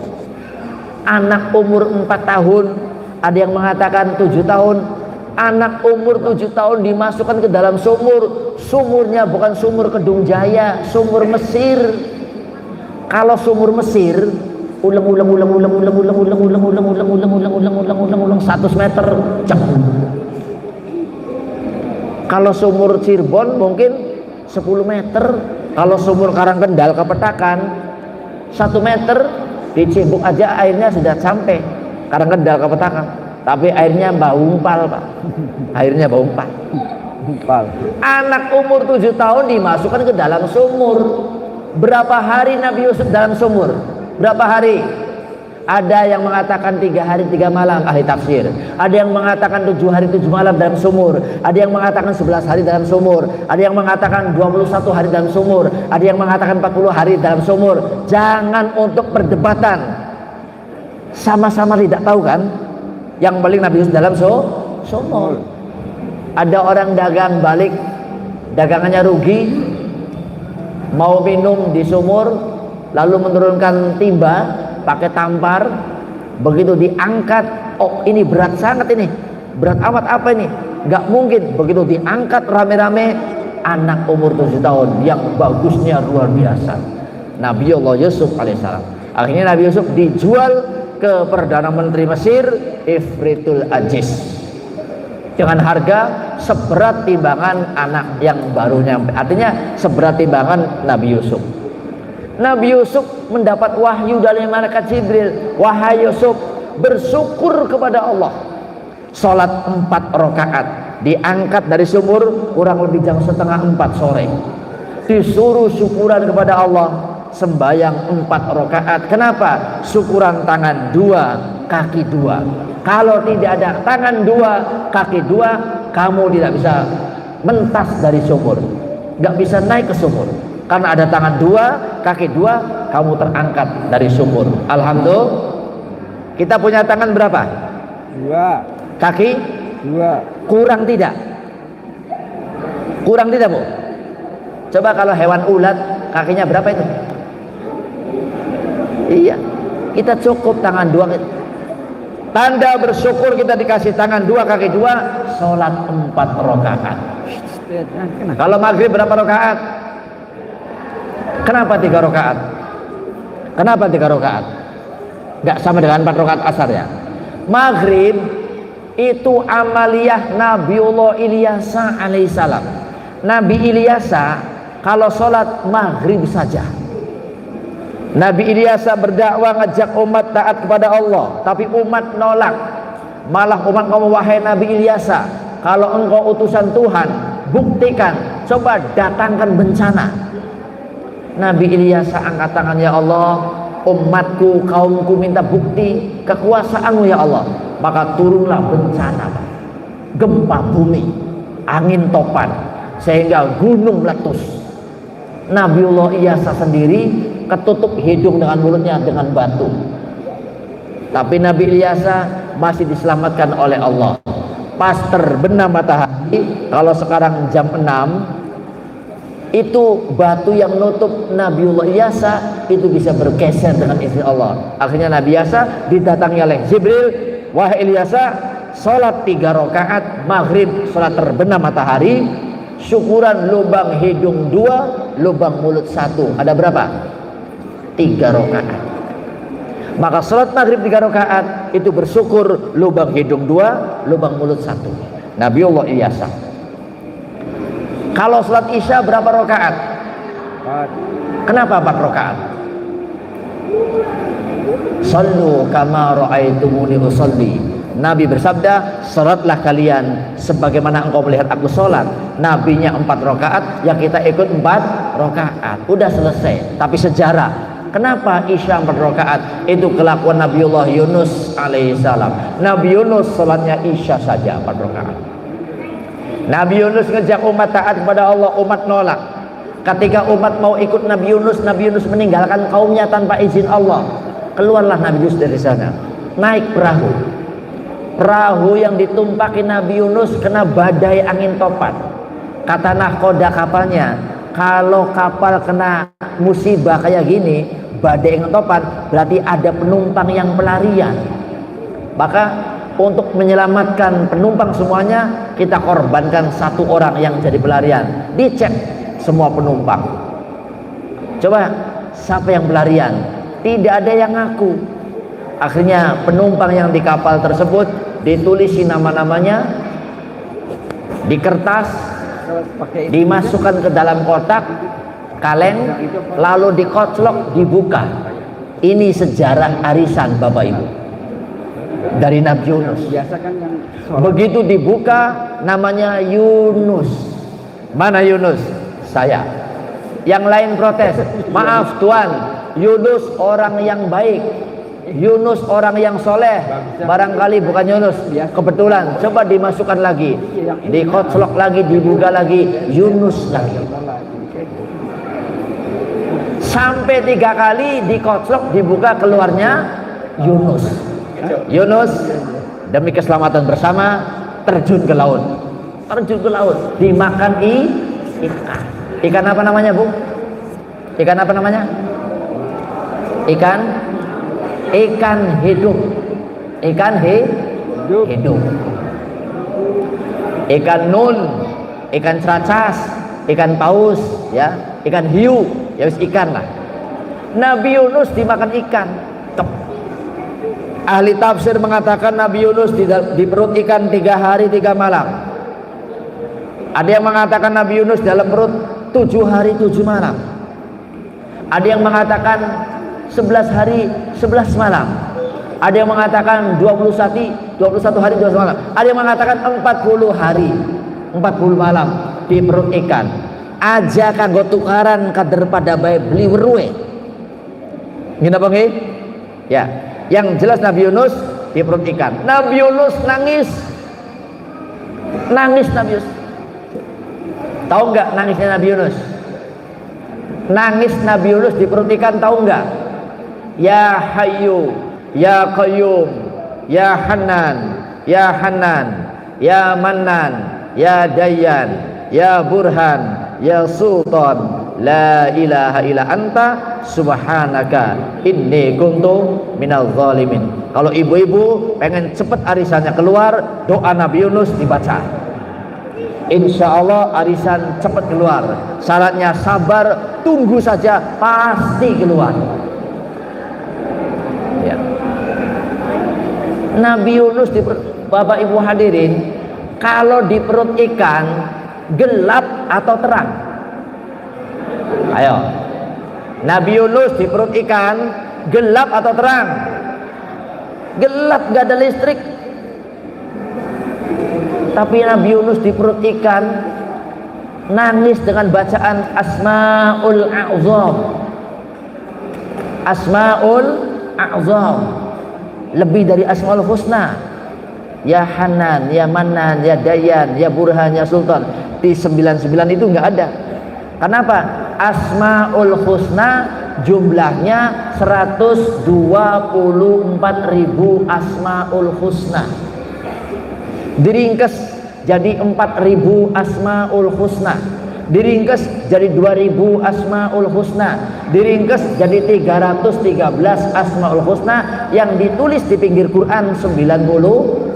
Anak umur 4 tahun, ada yang mengatakan 7 tahun. Anak umur 7 tahun dimasukkan ke dalam sumur. Sumurnya bukan sumur Kedung Jaya, sumur Mesir. Kalau sumur Mesir ulang 100 meter cek. Kalau sumur Cirebon mungkin 10 meter. Kalau sumur Karangkendal Kepetakan 1 meter, dicibuk aja airnya sudah sampai Karangkendal Kepetakan. Tapi airnya bau umpal, Pak. Airnya bau umpal. Anak umur 7 tahun dimasukkan ke dalam sumur. Berapa hari Nabi Yusuf dalam sumur? Berapa hari? Ada yang mengatakan 3 hari 3 malam, ahli tafsir. Ada yang mengatakan 7 hari 7 malam dalam sumur. Ada yang mengatakan 11 hari dalam sumur. Ada yang mengatakan 21 hari dalam sumur. Ada yang mengatakan 40 hari dalam sumur. Jangan untuk perdebatan. Sama-sama tidak tahu kan? Yang paling Nabi Yusuf dalam sumur. Ada orang dagang balik, dagangannya rugi, mau minum di sumur, lalu menurunkan timba pakai tampar. Begitu diangkat, oh ini berat sangat, ini berat amat, apa ini, nggak mungkin. Begitu diangkat rame-rame, anak umur 7 tahun yang bagusnya luar biasa, Nabiullah Yusuf alaihissalam. Akhirnya Nabi Yusuf dijual ke Perdana Menteri Mesir Ifritul Aziz dengan harga seberat timbangan anak yang baru nyampe, artinya seberat timbangan Nabi Yusuf. Nabi Yusuf mendapat wahyu dari malaikat Jibril, wahai Yusuf, bersyukur kepada Allah. Sholat 4 rakaat, diangkat dari sumur kurang lebih jam setengah 4 sore, disuruh syukuran kepada Allah, sembayang 4 rakaat. Kenapa? Syukuran tangan 2, kaki 2. Kalau tidak ada tangan 2, kaki 2, kamu tidak bisa mentas dari sumur, nggak bisa naik ke sumur. Karena ada tangan 2, kaki 2, kamu terangkat dari sumur. Alhamdulillah. Kita punya tangan berapa? 2, Kaki 2. kurang tidak? Kurang tidak, Bu? Coba kalau hewan ulat kakinya berapa itu? Iya, kita cukup tangan 2. Tanda bersyukur kita dikasih tangan 2, kaki 2, sholat 4 rakaat. Kalau maghrib berapa rakaat? Kenapa 3 rakaat? Kenapa 3 rakaat? Nggak sama dengan 4 rakaat asar ya? Maghrib itu amaliyah Nabiullah Ilyasa alaihissalam. Nabi Ilyasa kalau sholat maghrib saja. Nabi Ilyasa berdakwah ngajak umat taat kepada Allah, tapi umat nolak. Malah umat ngomong, wahai Nabi Ilyasa, kalau engkau utusan Tuhan, buktikan, coba datangkan bencana. Nabi Ilyasa angkat tangan, ya Allah, umatku, kaumku minta bukti kekuasaanmu ya Allah. Maka turunlah bencana, gempa bumi, angin topan, sehingga gunung meletus. Nabiullah Ilyasa sendiri ketutup hidung dengan mulutnya dengan batu, tapi Nabi Ilyasa masih diselamatkan oleh Allah. Pas terbenam matahari, kalau sekarang jam 6, itu batu yang nutup Nabiullah Ilyasa itu bisa bergeser dengan izin Allah. Akhirnya Nabi Ilyasa didatangi oleh Jibril, wahai Ilyasa, sholat 3 rakaat maghrib, sholat terbenam matahari, syukuran lubang hidung 2, lubang mulut 1, ada berapa? 3 rakaat. Maka sholat maghrib 3 rakaat itu bersyukur lubang hidung 2, lubang mulut 1. Nabiullah Ilyasa. Kalau sholat isya berapa rakaat? 4. Kenapa 4 rakaat? Sallu kama ra'aitumuni usolli. Nabi bersabda, salatlah kalian sebagaimana engkau melihat aku sholat. Nabinya 4 rakaat, ya kita ikut 4 rakaat. Udah selesai. Tapi sejarah, kenapa isya 4 rakaat? Itu kelakuan Nabiullah Yunus alaihissalam. Nabi Yunus sholatnya isya saja 4 rakaat. Nabi Yunus ngejak umat taat kepada Allah, umat nolak. Ketika umat mau ikut Nabi Yunus meninggalkan kaumnya tanpa izin Allah. Keluarlah Nabi Yunus dari sana, naik perahu. Perahu yang ditumpaki Nabi Yunus kena badai angin topan. Kata nahkoda kapalnya, kalau kapal kena musibah kayak gini, badai angin topan, berarti ada penumpang yang pelarian. Maka untuk menyelamatkan penumpang semuanya, kita korbankan 1 orang yang jadi pelarian. Dicek semua penumpang. Coba siapa yang pelarian? Tidak ada yang ngaku. Akhirnya penumpang yang di kapal tersebut ditulisi nama-namanya di kertas, dimasukkan ke dalam kotak kaleng, lalu dikoclok, dibuka. Ini sejarah arisan Bapak Ibu dari Nabi Yunus. Begitu dibuka, namanya Yunus. Mana Yunus? Saya. Yang lain protes, maaf Tuan, Yunus orang yang baik, Yunus orang yang soleh. Barangkali bukan Yunus, kebetulan. Coba dimasukkan lagi, dikoclok lagi, dibuka lagi, Yunus lagi. Sampai 3 kali dikoclok, dibuka, keluarnya Yunus. Yunus demi keselamatan bersama terjun ke laut. Terjun ke laut, dimakan ikan. Ikan apa namanya, Bu? Ikan apa namanya? Ikan hidup. Ikan hidup. Ikan nun, ikan ceracas, ikan paus, ya, ikan hiu, ya wis ikan lah. Nabi Yunus dimakan ikan. Tep. Ahli tafsir mengatakan Nabi Yunus di perut ikan 3 hari 3 malam. Ada yang mengatakan Nabi Yunus dalam perut 7 hari 7 malam. Ada yang mengatakan 11 hari 11 malam. Ada yang mengatakan 21 hari 21 malam. Ada yang mengatakan 40 hari 40 malam di perut ikan. Aja kanggo tukaran kader pada bae beli weruwe. Ngene apa nggih? Ya, yang jelas Nabi Yunus di perut ikan. Nabi Yunus nangis. Nangis Nabi Yunus. Tahu nggak nangisnya Nabi Yunus? Nangis Nabi Yunus di perut ikan, tahu nggak? Ya Hayyu, Ya Qayyum, Ya Hanan, Ya Hanan, Ya Mannan, Ya Dayyan, Ya Burhan, Ya Sultan, La ilaha illa anta subhanaka inni kuntu minal zalimin. Kalau ibu-ibu pengen cepet arisannya keluar, doa Nabi Yunus dibaca. Insya Allah arisan cepat keluar. Syaratnya sabar, tunggu saja, pasti keluar. Ya. Nabi Yunus di Bapak Ibu hadirin, kalau di perut ikan gelap atau terang? Ayo, Nabi Yunus di perut ikan gelap atau terang? Gelap, gak ada listrik. Tapi Nabi Yunus di perut ikan nangis dengan bacaan Asmaul A'zam. Asmaul A'zam, lebih dari Asmaul Husna. Ya Hanan, Ya Manan, Ya Dayyan, Ya Burhan, Ya Sultan. Di 99 itu nggak ada. Kenapa? Asmaul Husna jumlahnya 124.000 Asmaul Husna. Diringkes jadi 4.000 Asmaul Husna, diringkes jadi 2.000 Asmaul Husna, diringkes jadi 313 Asmaul Husna yang ditulis di pinggir Quran 99.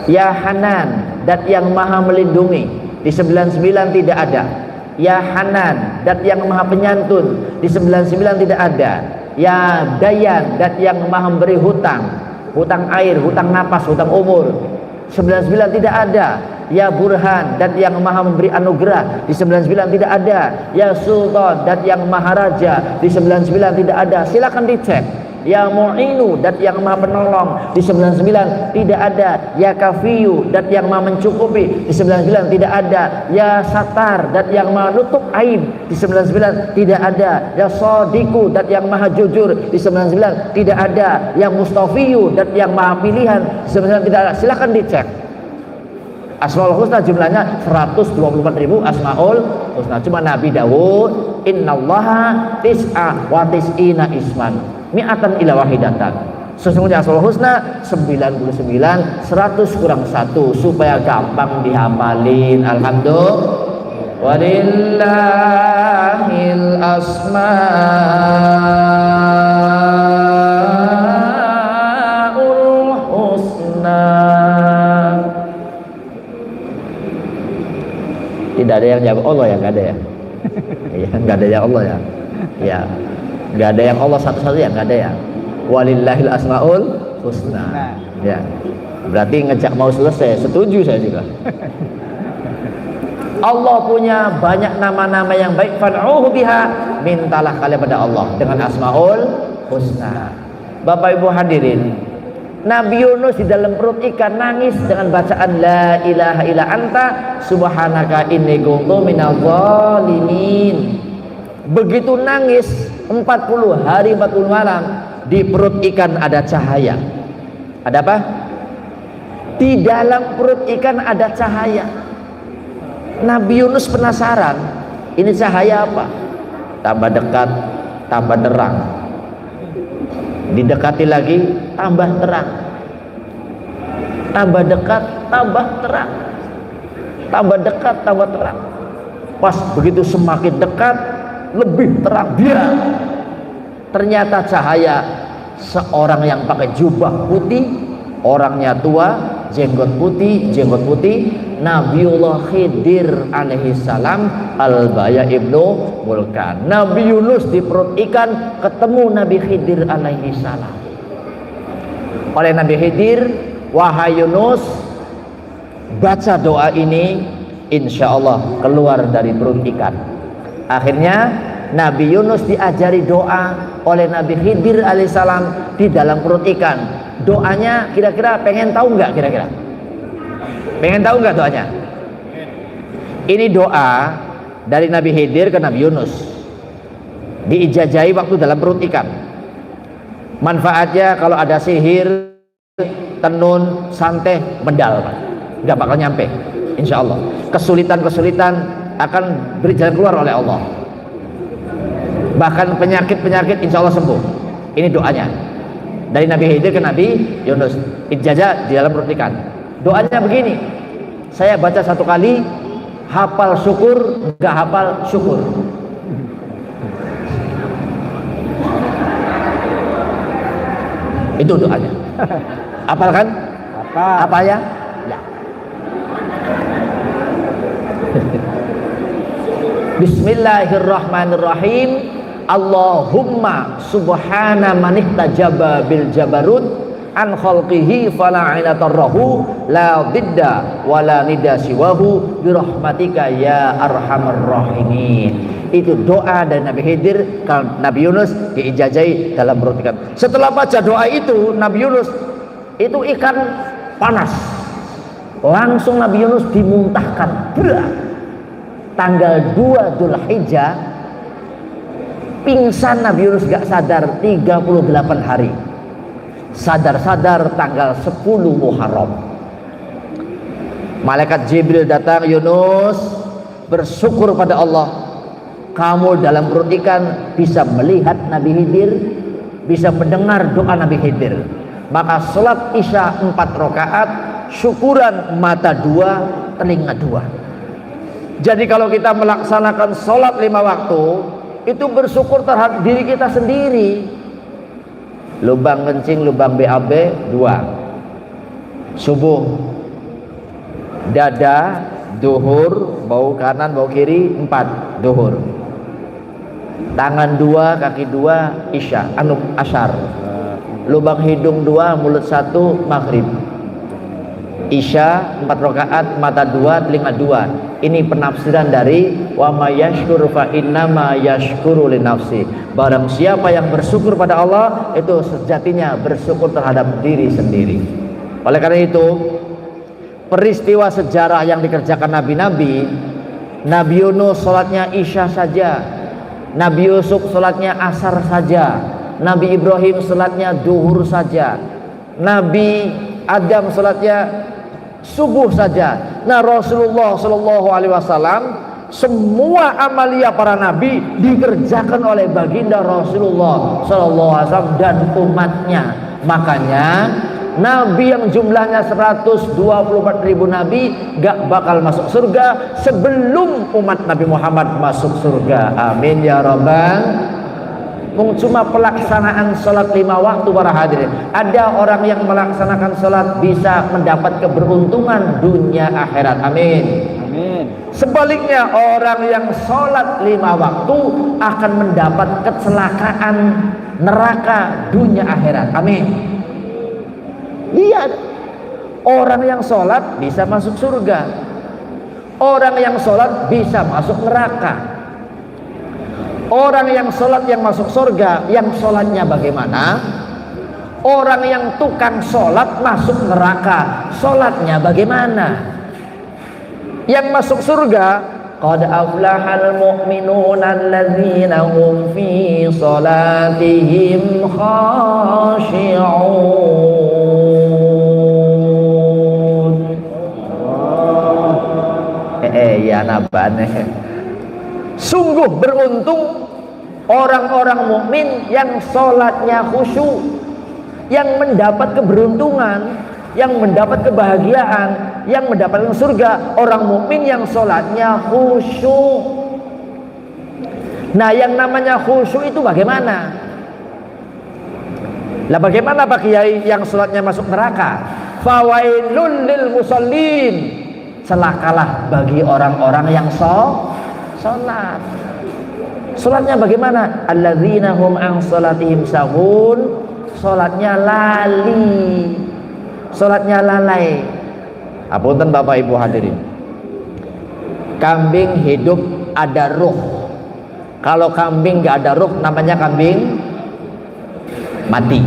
Ya Hanan, dat yang maha melindungi, di 99 tidak ada. Ya Hanan, dat yang maha penyantun, di 99 tidak ada. Ya Dayyan, dat yang maha memberi hutang, hutang air, hutang napas, hutang umur, 99 tidak ada. Ya Burhan, dat yang maha memberi anugerah, di 99 tidak ada. Ya Sultan, dat yang maha raja, di 99 tidak ada. Silakan dicek. Ya Mu'inu, dat yang maha penolong, di 99 tidak ada. Ya Kafiyu, dat yang maha mencukupi, di 99 tidak ada. Ya Satar, dat yang maha nutup aib, di 99 tidak ada. Ya Sodiku, dat yang maha jujur, di 99 tidak ada. Ya Mustafiyu, dat yang maha pilihan, di 99 tidak ada. Silakan dicek. Asmaul Husna jumlahnya 124.000 Asmaul Husna. Cuma Nabi Dawud, innallaha tis'a wa tis'ina isman mi'atan ila wahidatan. Sesungguhnya Asmaul Husna 99, 100 kurang 1, supaya gampang dihafalin. Alhamdulillah. Walillahil asmaul husna. Tidak ada yang jawab Allah ya, nggak ada ya. Iya, nggak ada yang Allah ya. Ya, nggak ada yang Allah satu-satu ya, nggak ada ya. Walillahil asmaul husna. Ya, berarti ngejak mau selesai. Setuju saya juga. Allah punya banyak nama-nama yang baik. Fad'uhu biha, mintalah kalian pada Allah dengan asmaul husna. Bapak Ibu hadirin, Nabi Yunus di dalam perut ikan nangis dengan bacaan la ilaha illa anta subhanaka inni kuntu minadz zalimin. Begitu nangis 40 hari 40 malam, di perut ikan ada cahaya. Ada apa? Di dalam perut ikan ada cahaya. Nabi Yunus penasaran, ini cahaya apa? Tambah dekat, tambah terang. Didekati lagi, tambah terang. Tambah dekat, tambah terang. Tambah dekat, tambah terang. Pas begitu semakin dekat, lebih terang dia. Ternyata cahaya seorang yang pakai jubah putih, orangnya tua, jenggot putih, Nabiullah Khidir alaihi salam al-Baya ibnu Mulkan. Nabi Yunus di perut ikan ketemu Nabi Khidir alaihi salam. Oleh Nabi Khidir, wahai Yunus, baca doa ini, insya Allah keluar dari perut ikan. Akhirnya Nabi Yunus diajari doa oleh Nabi Khidir alaihissalam di dalam perut ikan. Doanya kira-kira pengen tahu nggak? Kira-kira pengen tahu nggak doanya? Ini doa dari Nabi Khidir ke Nabi Yunus, diijazahi waktu dalam perut ikan. Manfaatnya kalau ada sihir, tenun, santet, mendal, nggak bakal nyampe, insya Allah. Kesulitan-kesulitan akan berjalan keluar oleh Allah. Bahkan penyakit-penyakit insya Allah sembuh. Ini doanya dari Nabi Khidir ke Nabi Yunus, ijazah di dalam perut ikan. Doanya begini, saya baca satu kali, hafal syukur, nggak hafal syukur. Itu doanya. Hafal kan? Apa ya? Ya. Bismillahirrahmanirrahim. Allahumma subhana man ihtajaba bil jabarut an khalqihi fala ilatarrahu la didda wala nida siwahu birahmatika ya arhamar rahimin. Itu doa dari Nabi Khidir ke Nabi Yunus, diijazahi dalam perut ikan. Setelah baca doa itu, Nabi Yunus, itu ikan panas, langsung Nabi Yunus dimuntahkan. Tanggal 2 Dzulhijjah pingsan Nabi Yunus, gak sadar 38 hari. Sadar-sadar tanggal 10 Muharram. Malaikat Jibril datang, Yunus, bersyukur pada Allah, kamu dalam perut ikan bisa melihat Nabi Khidir, bisa mendengar doa Nabi Khidir. Maka sholat isya 4 rakaat, syukuran mata 2, telinga 2. Jadi kalau kita melaksanakan sholat 5 waktu, itu bersyukur terhadap diri kita sendiri. Lubang kencing, lubang BAB 2, subuh, dada, duhur, bau kanan, bau kiri 4, duhur, tangan 2, kaki 2, isya, asyar, lubang hidung 2, mulut 1, maghrib, isya 4 rakaat, mata 2, telinga 2. Ini penafsiran dari wa ma yashkur fa innama yashkuru li nafsi. Barang siapa yang bersyukur pada Allah, itu sejatinya bersyukur terhadap diri sendiri. Oleh karena itu, peristiwa sejarah yang dikerjakan nabi-nabi, Nabi Yunus sholatnya isya saja, Nabi Yusuf sholatnya asar saja, Nabi Ibrahim sholatnya duhur saja, Nabi Adam sholatnya subuh saja. Nah, Rasulullah Shallallahu Alaihi Wasallam, semua amalia para nabi dikerjakan oleh baginda Rasulullah Shallallahu Alaihi Wasallam dan umatnya. Makanya nabi yang jumlahnya 124.000 nabi gak bakal masuk surga sebelum umat Nabi Muhammad masuk surga. Amin ya rabbal. Cuma pelaksanaan sholat 5 waktu para hadirin. Ada orang yang melaksanakan sholat bisa mendapat keberuntungan dunia akhirat. Amin. Amin. Sebaliknya, orang yang sholat 5 waktu akan mendapat kecelakaan neraka dunia akhirat. Amin. Lihat, orang yang sholat bisa masuk surga, orang yang sholat bisa masuk neraka. Orang yang sholat yang masuk surga, yang sholatnya bagaimana? Orang yang tukang sholat masuk neraka, sholatnya bagaimana? Yang masuk surga, qad aflahal mu'minuna alladzina hum fi sholatihim khashi'un. Ya nabane. Sungguh beruntung orang-orang mukmin yang sholatnya khusyuk, yang mendapat keberuntungan, yang mendapat kebahagiaan, yang mendapatkan surga. Orang mukmin yang sholatnya khusyuk. Nah, yang namanya khusyuk itu bagaimana? Lah bagaimana Pak Kiai yang sholatnya masuk neraka? Fawailul lil musallin. celakalah bagi orang-orang yang sholat. Sholatnya bagaimana? Alladzina hum an sholatihim sahun. Sholatnya lali, sholatnya lalai. Apunten Bapak Ibu hadirin, kambing hidup ada ruh. Kalau kambing gak ada ruh namanya kambing mati.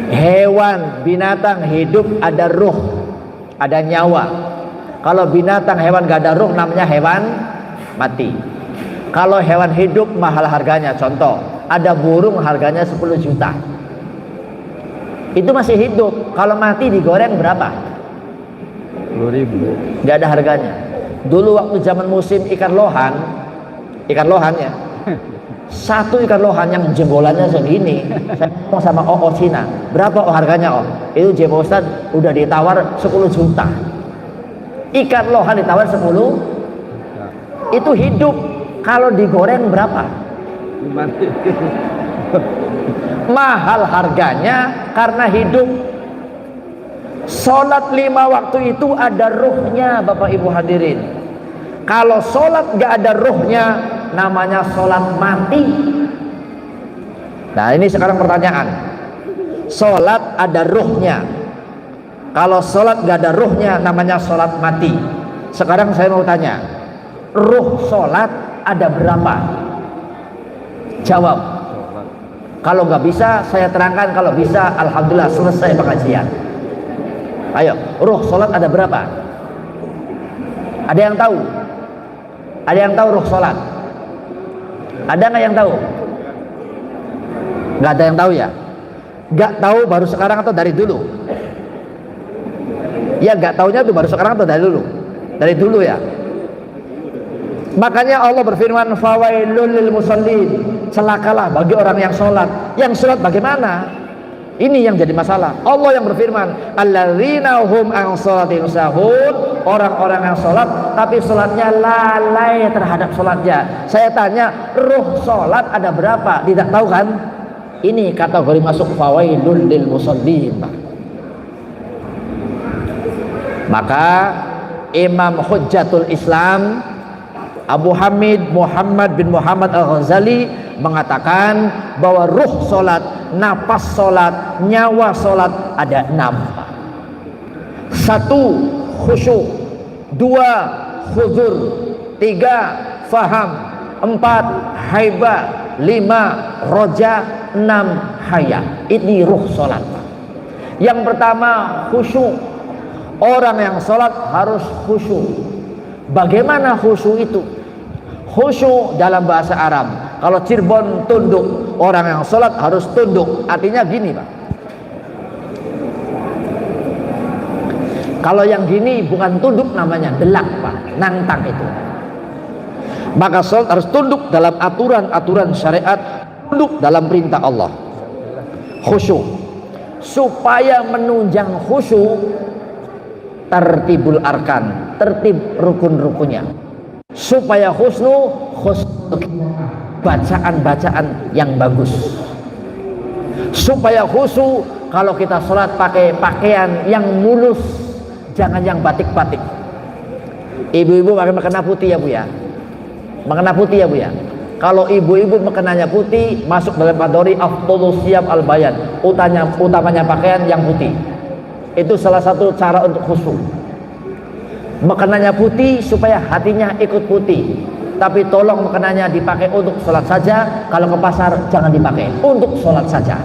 Hewan binatang hidup ada ruh, ada nyawa. Kalau binatang hewan gak ada ruh namanya hewan mati. Kalau hewan hidup mahal harganya. Contoh, ada burung harganya 10 juta. Itu masih hidup. Kalau mati digoreng berapa? 10.000. Gak ada harganya. Dulu waktu zaman musim ikan lohan ya, satu ikan lohan yang jembolannya segini, saya ngomong sama Cina, berapa harganya itu Jema Ustad udah ditawar 10 juta. Ikan lohan ditawar 10, itu hidup. Kalau digoreng berapa? Mahal harganya karena hidup. Sholat 5 waktu itu ada ruhnya Bapak Ibu hadirin. Kalau sholat gak ada ruhnya namanya sholat mati. Nah ini sekarang pertanyaan, sholat ada ruhnya, kalau sholat gak ada ruhnya namanya sholat mati. Sekarang saya mau tanya, ruh sholat ada berapa? Jawab. Kalau nggak bisa saya terangkan, kalau bisa alhamdulillah selesai pengajian. Ayo, ruh sholat ada berapa? Ada yang tahu? Ada yang tahu ruh sholat? Ada nggak yang tahu? Nggak ada yang tahu ya? Nggak tahu baru sekarang atau dari dulu? Ya nggak taunya tuh baru sekarang atau dari dulu? Dari dulu ya. Makanya Allah berfirman, fawailul lil musallin, celakalah bagi orang yang sholat. Yang sholat bagaimana? Ini yang jadi masalah. Allah yang berfirman, alladzina hum an sholatihim sahun, orang-orang yang sholat tapi sholatnya lalai terhadap sholatnya. Saya tanya, ruh sholat ada berapa? Tidak tahu kan? Ini kategori masuk fawailul lil musallin. Maka Imam Hujjatul Islam Abu Hamid Muhammad bin Muhammad Al-Ghazali mengatakan bahwa ruh solat, napas solat, nyawa solat ada 6. 1. Khusyuk, 2. Khuzur, 3. Faham, 4. Haibah, 5. Roja, 6. Haya. Ini ruh solat. Yang pertama khusyuk. Orang yang solat harus khusyuk. Bagaimana khusyuk itu? Khusyuk dalam bahasa Arab, kalau Cirebon tunduk, orang yang sholat harus tunduk. Artinya gini Pak, kalau yang gini bukan tunduk, namanya delak Pak, nantang itu. Maka sholat harus tunduk dalam aturan-aturan syariat, tunduk dalam perintah Allah. Khusyuk. Supaya menunjang khusyuk, tertibul arkan, tertib rukun-rukunnya. Supaya khusnu bacaan-bacaan yang bagus. Supaya khusyuk, kalau kita sholat pakai pakaian yang mulus, jangan yang batik-batik. Ibu-ibu pakai mukena putih ya Bu ya, mukena putih ya Bu ya. Kalau ibu-ibu mukenanya putih, masuk dalam kategori afdhalus siyam al-bayan, utamanya pakaian yang putih. Itu salah satu cara untuk khusyuk. Mukenanya putih supaya hatinya ikut putih. Tapi tolong mukenanya dipakai untuk sholat saja. Kalau ke pasar jangan dipakai, untuk sholat saja.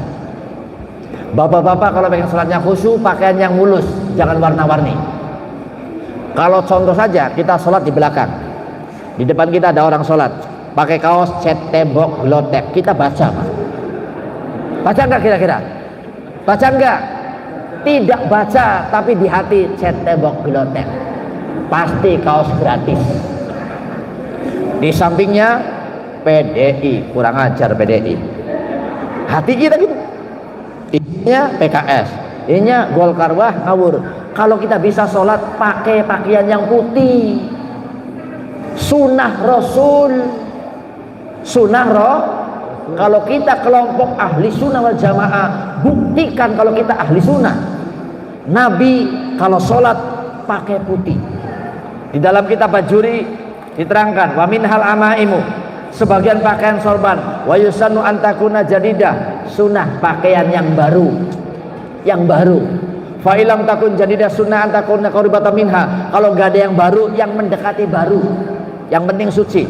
Bapak-bapak kalau pengen sholatnya khusyuk, pakaian yang mulus, jangan warna-warni. Kalau contoh saja, kita sholat di belakang, di depan kita ada orang sholat pakai kaos cat tembok glotek, kita baca Pak. Baca enggak kira-kira? Baca enggak? Tidak baca, tapi di hati cat tembok glotek, pasti kaos gratis. Di sampingnya PDI, kurang ajar PDI. Hati kita gitu. Ininya PKS, ininya Golkar, wah ngawur. Kalau kita bisa sholat pakai pakaian yang putih, sunnah Rasul, sunnah roh. Kalau kita kelompok ahli sunnah wal jamaah, buktikan kalau kita ahli sunnah. Nabi kalau sholat pakai putih. Di dalam kitab Bajuri diterangkan, wa minhal amaimu, sebagian pakaian sorban, wa yusannu antakuna jadidah, sunnah pakaian yang baru, yang baru. Fa ilam takun jadidah sunnah antakuna qaribata minha, kalau enggak ada yang baru, yang mendekati baru, yang penting suci.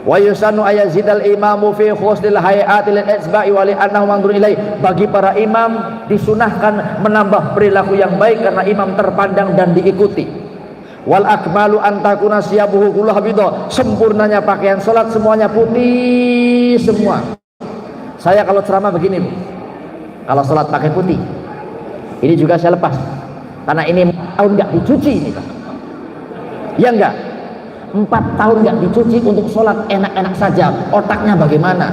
Wa yusannu ayazidal imamu fi khusnil hayati lil itsba'i wa li annahu mandur ilai, bagi para imam disunahkan menambah perilaku yang baik karena imam terpandang dan diikuti. Wal akmalu antakuna siyabuhu kulluha bidha, sempurnanya pakaian salat semuanya putih semua. Saya kalau ceramah begini, Bu. Kalau salat pakai putih. Ini juga saya lepas. Karena ini 4 tahun enggak dicuci ini, Pak. Ya enggak? 4 tahun enggak dicuci untuk salat enak-enak saja. Otaknya bagaimana?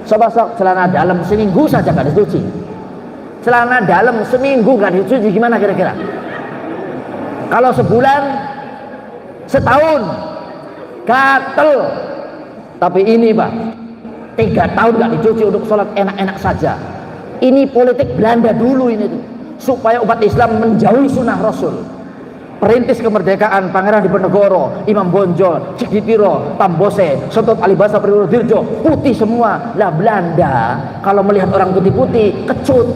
Coba sok celana dalam seminggu saja enggak dicuci. Celana dalam seminggu enggak dicuci gimana kira-kira? Kalau sebulan, setahun, gatel. Tapi ini Pak, 3 tahun gak dicuci untuk sholat enak-enak saja. Ini politik Belanda dulu ini tuh, supaya umat Islam menjauhi sunnah Rasul. Perintis kemerdekaan Pangeran Diponegoro, Imam Bonjol, Cik Ditiro, Tambose, Sotop Alibasa, Priwodirjo, putih semua. Lah Belanda kalau melihat orang putih-putih kecut.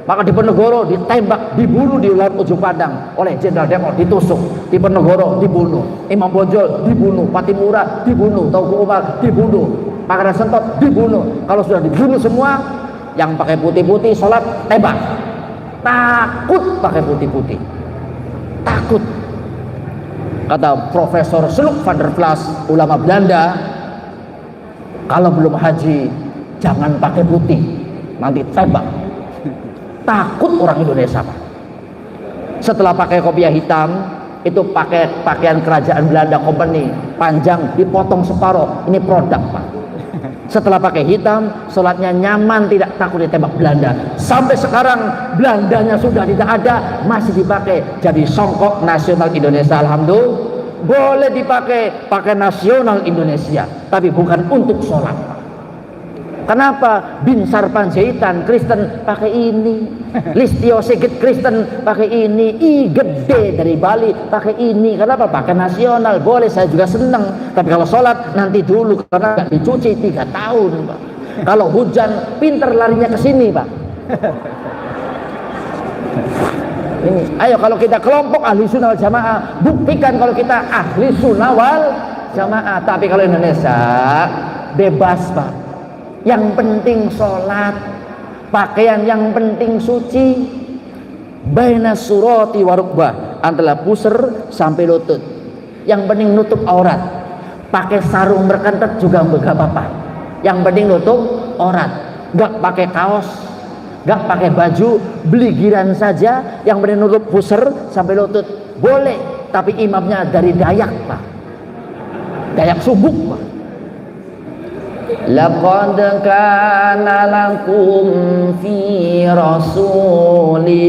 Maka Diponegoro ditembak, dibunuh di laut Ujung Padang oleh Jenderal Depok, ditusuk. Diponegoro dibunuh, Imam Bonjol dibunuh, Patimura dibunuh, Tauku Umar dibunuh, Pangeran Sentot dibunuh. Kalau sudah dibunuh semua, yang pakai putih-putih sholat tembak. Takut pakai putih-putih, takut. Kata Profesor Sluk van der Plas, ulama Belanda, kalau belum haji jangan pakai putih, nanti tembak. Takut orang Indonesia, Pak. Setelah pakai kopiah hitam, itu pakai pakaian kerajaan Belanda company, panjang dipotong separuh, ini produk, Pak. Setelah pakai hitam, sholatnya nyaman, tidak takut ditembak Belanda. Sampai sekarang Belandanya sudah tidak ada, masih dipakai jadi songkok nasional Indonesia. Alhamdulillah, boleh dipakai, pakai nasional Indonesia, tapi bukan untuk sholat. Kenapa? Binsar Panjaitan Kristen pakai ini, Listio Sigit Kristen pakai ini, I Gede dari Bali pakai ini. Kenapa? Pakai nasional. Boleh, saya juga senang. Tapi kalau sholat nanti dulu, karena nggak dicuci 3 tahun, Pak. Kalau hujan pinter larinya ke sini, Pak. Ini, ayo kalau kita kelompok ahli sunnah wal jamaah, buktikan kalau kita ahli sunnah wal jamaah. Tapi kalau Indonesia bebas, Pak. Yang penting sholat, pakaian yang penting suci. Baina surati warukbah, antara pusar sampai lutut. Yang penting nutup aurat. Pakai sarung berkentet juga enggak apa-apa. Yang penting nutup aurat. Enggak pakai kaos, enggak pakai baju, beli giran saja. Yang penting nutup pusar sampai lutut. Boleh, tapi imamnya dari Dayak, Pak. Dayak Subuk, Pak. Laqad kana lakum fi Rasulillahi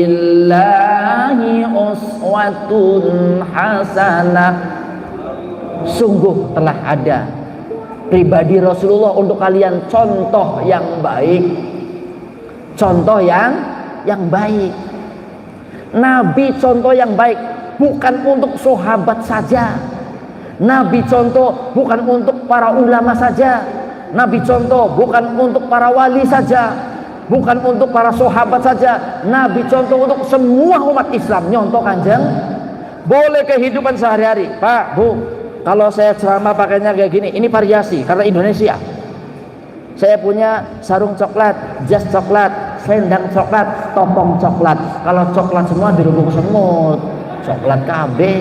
uswatun hasanah. Sungguh telah ada pribadi Rasulullah untuk kalian contoh yang baik. Contoh yang baik. Nabi contoh yang baik bukan untuk sahabat saja. Nabi contoh bukan untuk para ulama saja. Nabi contoh bukan untuk para wali saja, bukan untuk para sahabat saja. Nabi contoh untuk semua umat Islam. Nyontoh Kanjeng. Boleh kehidupan sehari-hari, Pak, Bu. Kalau saya ceramah pakainya kayak gini, ini variasi karena Indonesia. Saya punya sarung coklat, jas coklat, selendang coklat, topong coklat. Kalau coklat semua dirubung semut, coklat KB.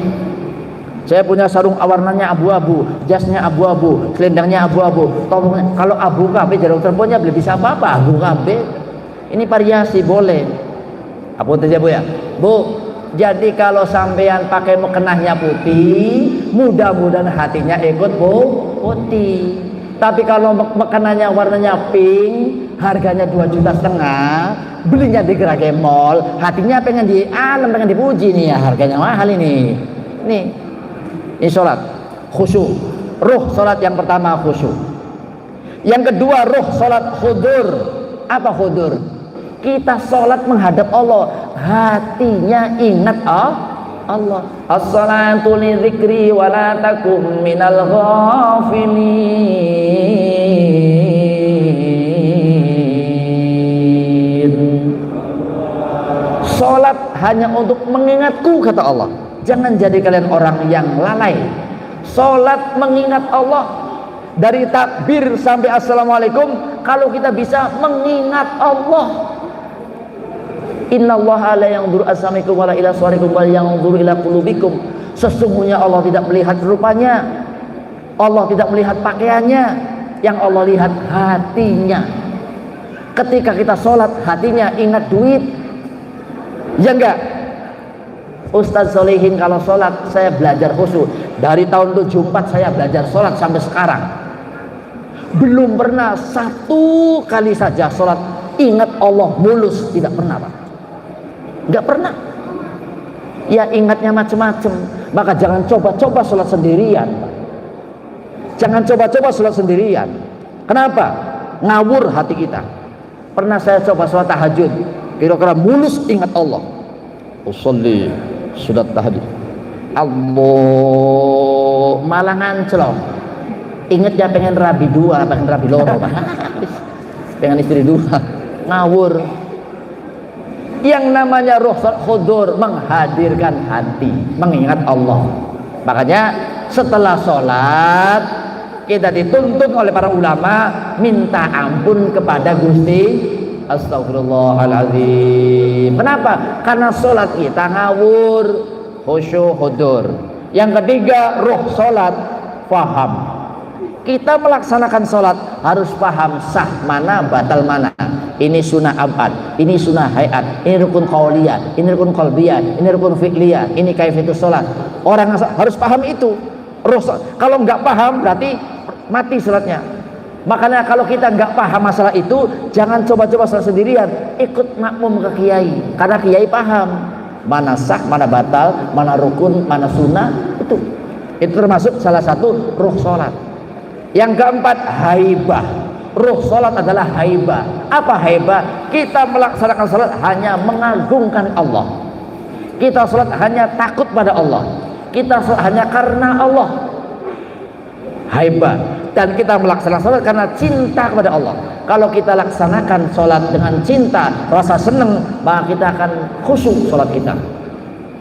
Saya punya sarung warnanya abu-abu, jasnya abu-abu, selendangnya abu-abu, topongnya. Kalau abu KB jarum terbangnya belum bisa apa-apa, abu KB. Ini variasi boleh. Apa saja, Bu ya? Bu, jadi kalau sampean pakai mukenahnya putih, mudah-mudahan hatinya ikut putih. Tapi kalau mukenahnya warnanya pink, harganya 2,5 juta, belinya di Gerage Mall, hatinya pengen pengen dipuji nih ya, harganya mahal ini. Nih. Ini sholat khusyuk. Ruh sholat yang pertama khusyuk. Yang kedua ruh sholat khudur. Apa khudur? Kita sholat menghadap Allah, hatinya ingat Allah. As-salatu li dzikri wa la takum minal ghafilin. Salat hanya untuk mengingatku, kata Allah. Jangan jadi kalian orang yang lalai. Salat mengingat Allah. Dari takbir sampai assalamualaikum, kalau kita bisa mengingat Allah. Innallaha la yanzuru asamikum wala ila suwarikum bal yanzuru ila qulubikum. Sesungguhnya Allah tidak melihat rupanya, Allah tidak melihat pakaiannya, yang Allah lihat hatinya. Ketika kita sholat, hatinya ingat duit, ya enggak? Ustadz Solihin kalau sholat, saya belajar khusyuk dari tahun 74, saya belajar sholat sampai sekarang. Belum pernah satu kali saja sholat ingat Allah mulus, tidak pernah, Pak. Nggak pernah. Ya ingatnya macam-macam. Maka jangan coba-coba sholat sendirian, Pak. Jangan coba-coba sholat sendirian. Kenapa? Ngawur hati kita. Pernah saya coba sholat tahajud, kira-kira mulus ingat Allah. Usolli sudah tahajud, Allah malah nganclok. Ingat dia pengen rabi dua, pengen rabi loro, pengen istri dua, ngawur. Yang namanya ruh khudur, menghadirkan hati, mengingat Allah. Makanya setelah sholat kita dituntut oleh para ulama minta ampun kepada Gusti. Astagfirullahaladzim. Kenapa? Karena sholat kita ngawur, khusyuk, khudur. Yang ketiga, ruh sholat faham. Kita melaksanakan sholat harus paham sah mana, batal mana. Ini sunnah abad, ini sunnah hayat, ini rukun qauliyah, ini rukun qalbiyah, ini rukun fi'liyah, ini kaifiatus sholat. Orang harus paham itu. Kalau nggak paham berarti mati sholatnya. Makanya kalau kita nggak paham masalah itu, jangan coba-coba sholat sendirian, ikut makmum ke kiai. Karena kiai paham mana sah, mana batal, mana rukun, mana sunnah. Itu termasuk salah satu ruh sholat. Yang keempat, haibah. Ruh sholat adalah haibah. Apa haibah? Kita melaksanakan sholat hanya mengagungkan Allah. Kita sholat hanya takut pada Allah. Kita sholat hanya karena Allah. Haibah. Dan kita melaksanakan sholat karena cinta kepada Allah. Kalau kita laksanakan sholat dengan cinta, rasa senang, maka kita akan khusyuk sholat kita.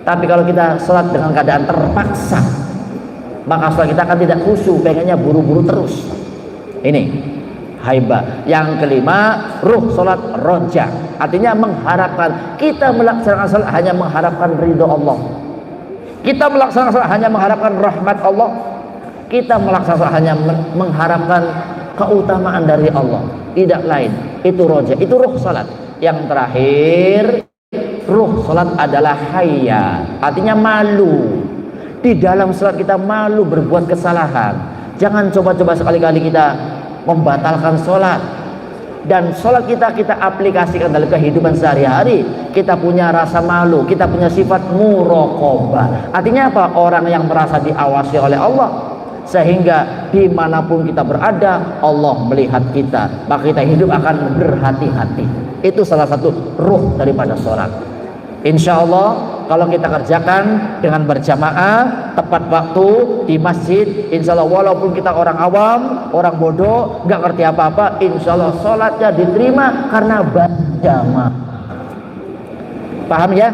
Tapi kalau kita sholat dengan keadaan terpaksa, maka sholat kita akan tidak khusyuk, pengennya buru-buru terus. Ini haibah. Yang kelima, ruh sholat roja, artinya mengharapkan. Kita melaksanakan sholat hanya mengharapkan ridho Allah. Kita melaksanakan sholat hanya mengharapkan rahmat Allah. Kita melaksanakan sholat hanya mengharapkan keutamaan dari Allah, tidak lain. Itu roja, itu ruh sholat. Yang terakhir, ruh sholat adalah hayya, artinya malu. Di dalam sholat kita malu berbuat kesalahan. Jangan coba-coba sekali-kali kita membatalkan sholat. Dan sholat kita aplikasikan dalam kehidupan sehari-hari. Kita punya rasa malu, kita punya sifat muraqabah. Artinya apa? Orang yang merasa diawasi oleh Allah, sehingga dimanapun kita berada Allah melihat kita, maka kita hidup akan berhati-hati. Itu salah satu ruh daripada sholat. Insya Allah kalau kita kerjakan dengan berjamaah tepat waktu di masjid, insya Allah walaupun kita orang awam, orang bodoh, nggak ngerti apa-apa, insya Allah sholatnya diterima karena berjamaah. Paham ya?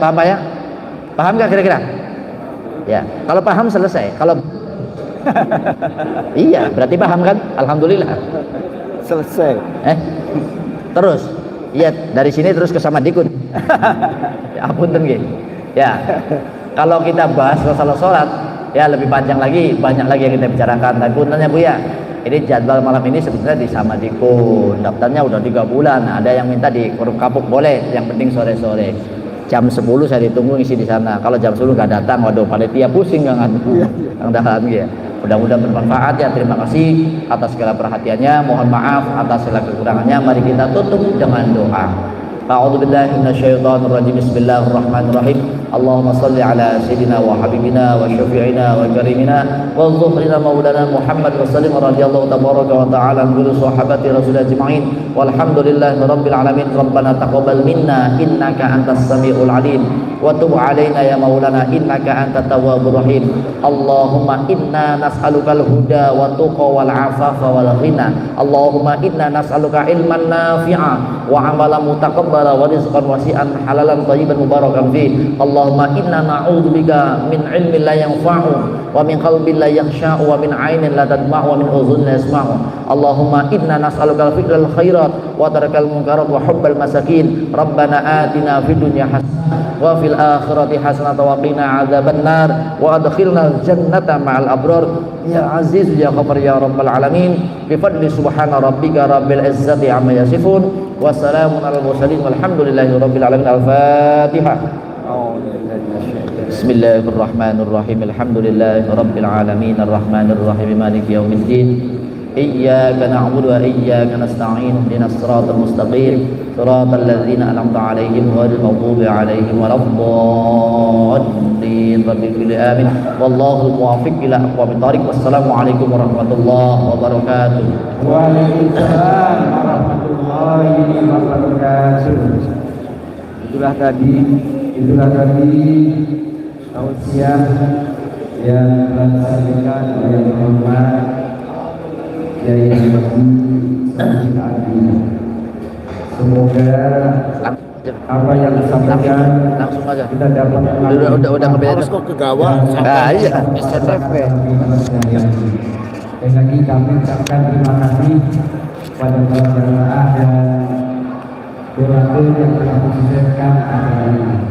Paham Pak ya? Paham nggak kira-kira? Ya, kalau paham selesai. Kalau iya, berarti paham kan? Alhamdulillah. Selesai. Terus, iya dari sini terus ke Samadikun. Ya ampun nggih. Ya, kalau kita bahas masalah sholat, ya lebih panjang lagi, banyak lagi yang kita bicarakan. Tapi puntennya Bu ya, ini jadwal malam ini sebetulnya di Samadikun. Daftarnya udah 3 bulan. Ada yang minta di Korup Kapuk boleh, yang penting sore-sore. Jam 10 saya ditunggu ngisi di sana. Kalau jam 10 nggak datang, waduh panitia pusing nggak ya. Mudah-mudahan bermanfaat ya. Terima kasih atas segala perhatiannya. Mohon maaf atas segala kekurangannya. Mari kita tutup dengan doa. A'udzubillahi minasyaitonir rajim. Bismillahirrahmanirrahim. Allahumma salli ala sayyidina wa habibina wa syafi'ina wa karimina wa zuhrina maulana Muhammad wa sallim radhiyallahu tabaraka wa ta'ala an kulli sahabati rasulillah ajma'in walhamdulillahi rabbil alamin. Rabbana taqabbal minna innaka antas samiul alim wa tub alaina ya maulana innaka antat tawwabur rahim. Allahumma inna nas'alukal huda wa tuqa wal afafa wal ghina. Allahumma inna nas'aluka ilman nafi'a wa amalan mutaqabbala wa rizqan wasi'an halalan thayyiban mubarakan fi. Allahumma inna na'udzubika min ilmin la yanfa'u wa min qalbin la yakhsha'u wa min 'ainin la tadma'u wa min udhunin la yasma'u. Allahumma inna nas'aluka fi'lal khairat wa tarkal munkarat wa hubbal masakin. Rabbana atina fid dunya hasanah wa fil akhirati hasanah wa qina 'adzabannar wa adkhilnal jannata ma'al abrar ya aziz ya ghafar ya rabbal alamin. Bi fadli subhana rabbika rabbil izzati amma yasifun wa salamun alal mursalin walhamdulillahi rabbil alamin. Al-Fatihah. Bismillahirrahmanirrahim. Alhamdulillahi rabbil alamin arrahmanir rahim maliki yaumiddin. Iyyaka na'budu wa iyyaka nasta'in ihdinas siratal mustaqim siratal ladzina an'amta 'alaihim ghairil maghdubi 'alaihim waladdallin. Amin. Wallahu muwaffiq ila aqwamit thariq. Wassalamu alaikum warahmatullahi wabarakatuh. Waalaikumsalam warahmatullahi wabarakatuh. Itulah tadi tausiah yang telah disampaikan oleh yang terhormat Kiai Haji Samsudin Adi. Semoga apa yang disampaikan Langsung aja. kita dapat Udah keberes kok ke gawang. Nah, iya. STP. Dan lagi kami ucapkan terima kasih pada para jamaah dan donatur yang telah mensukseskan acara ini.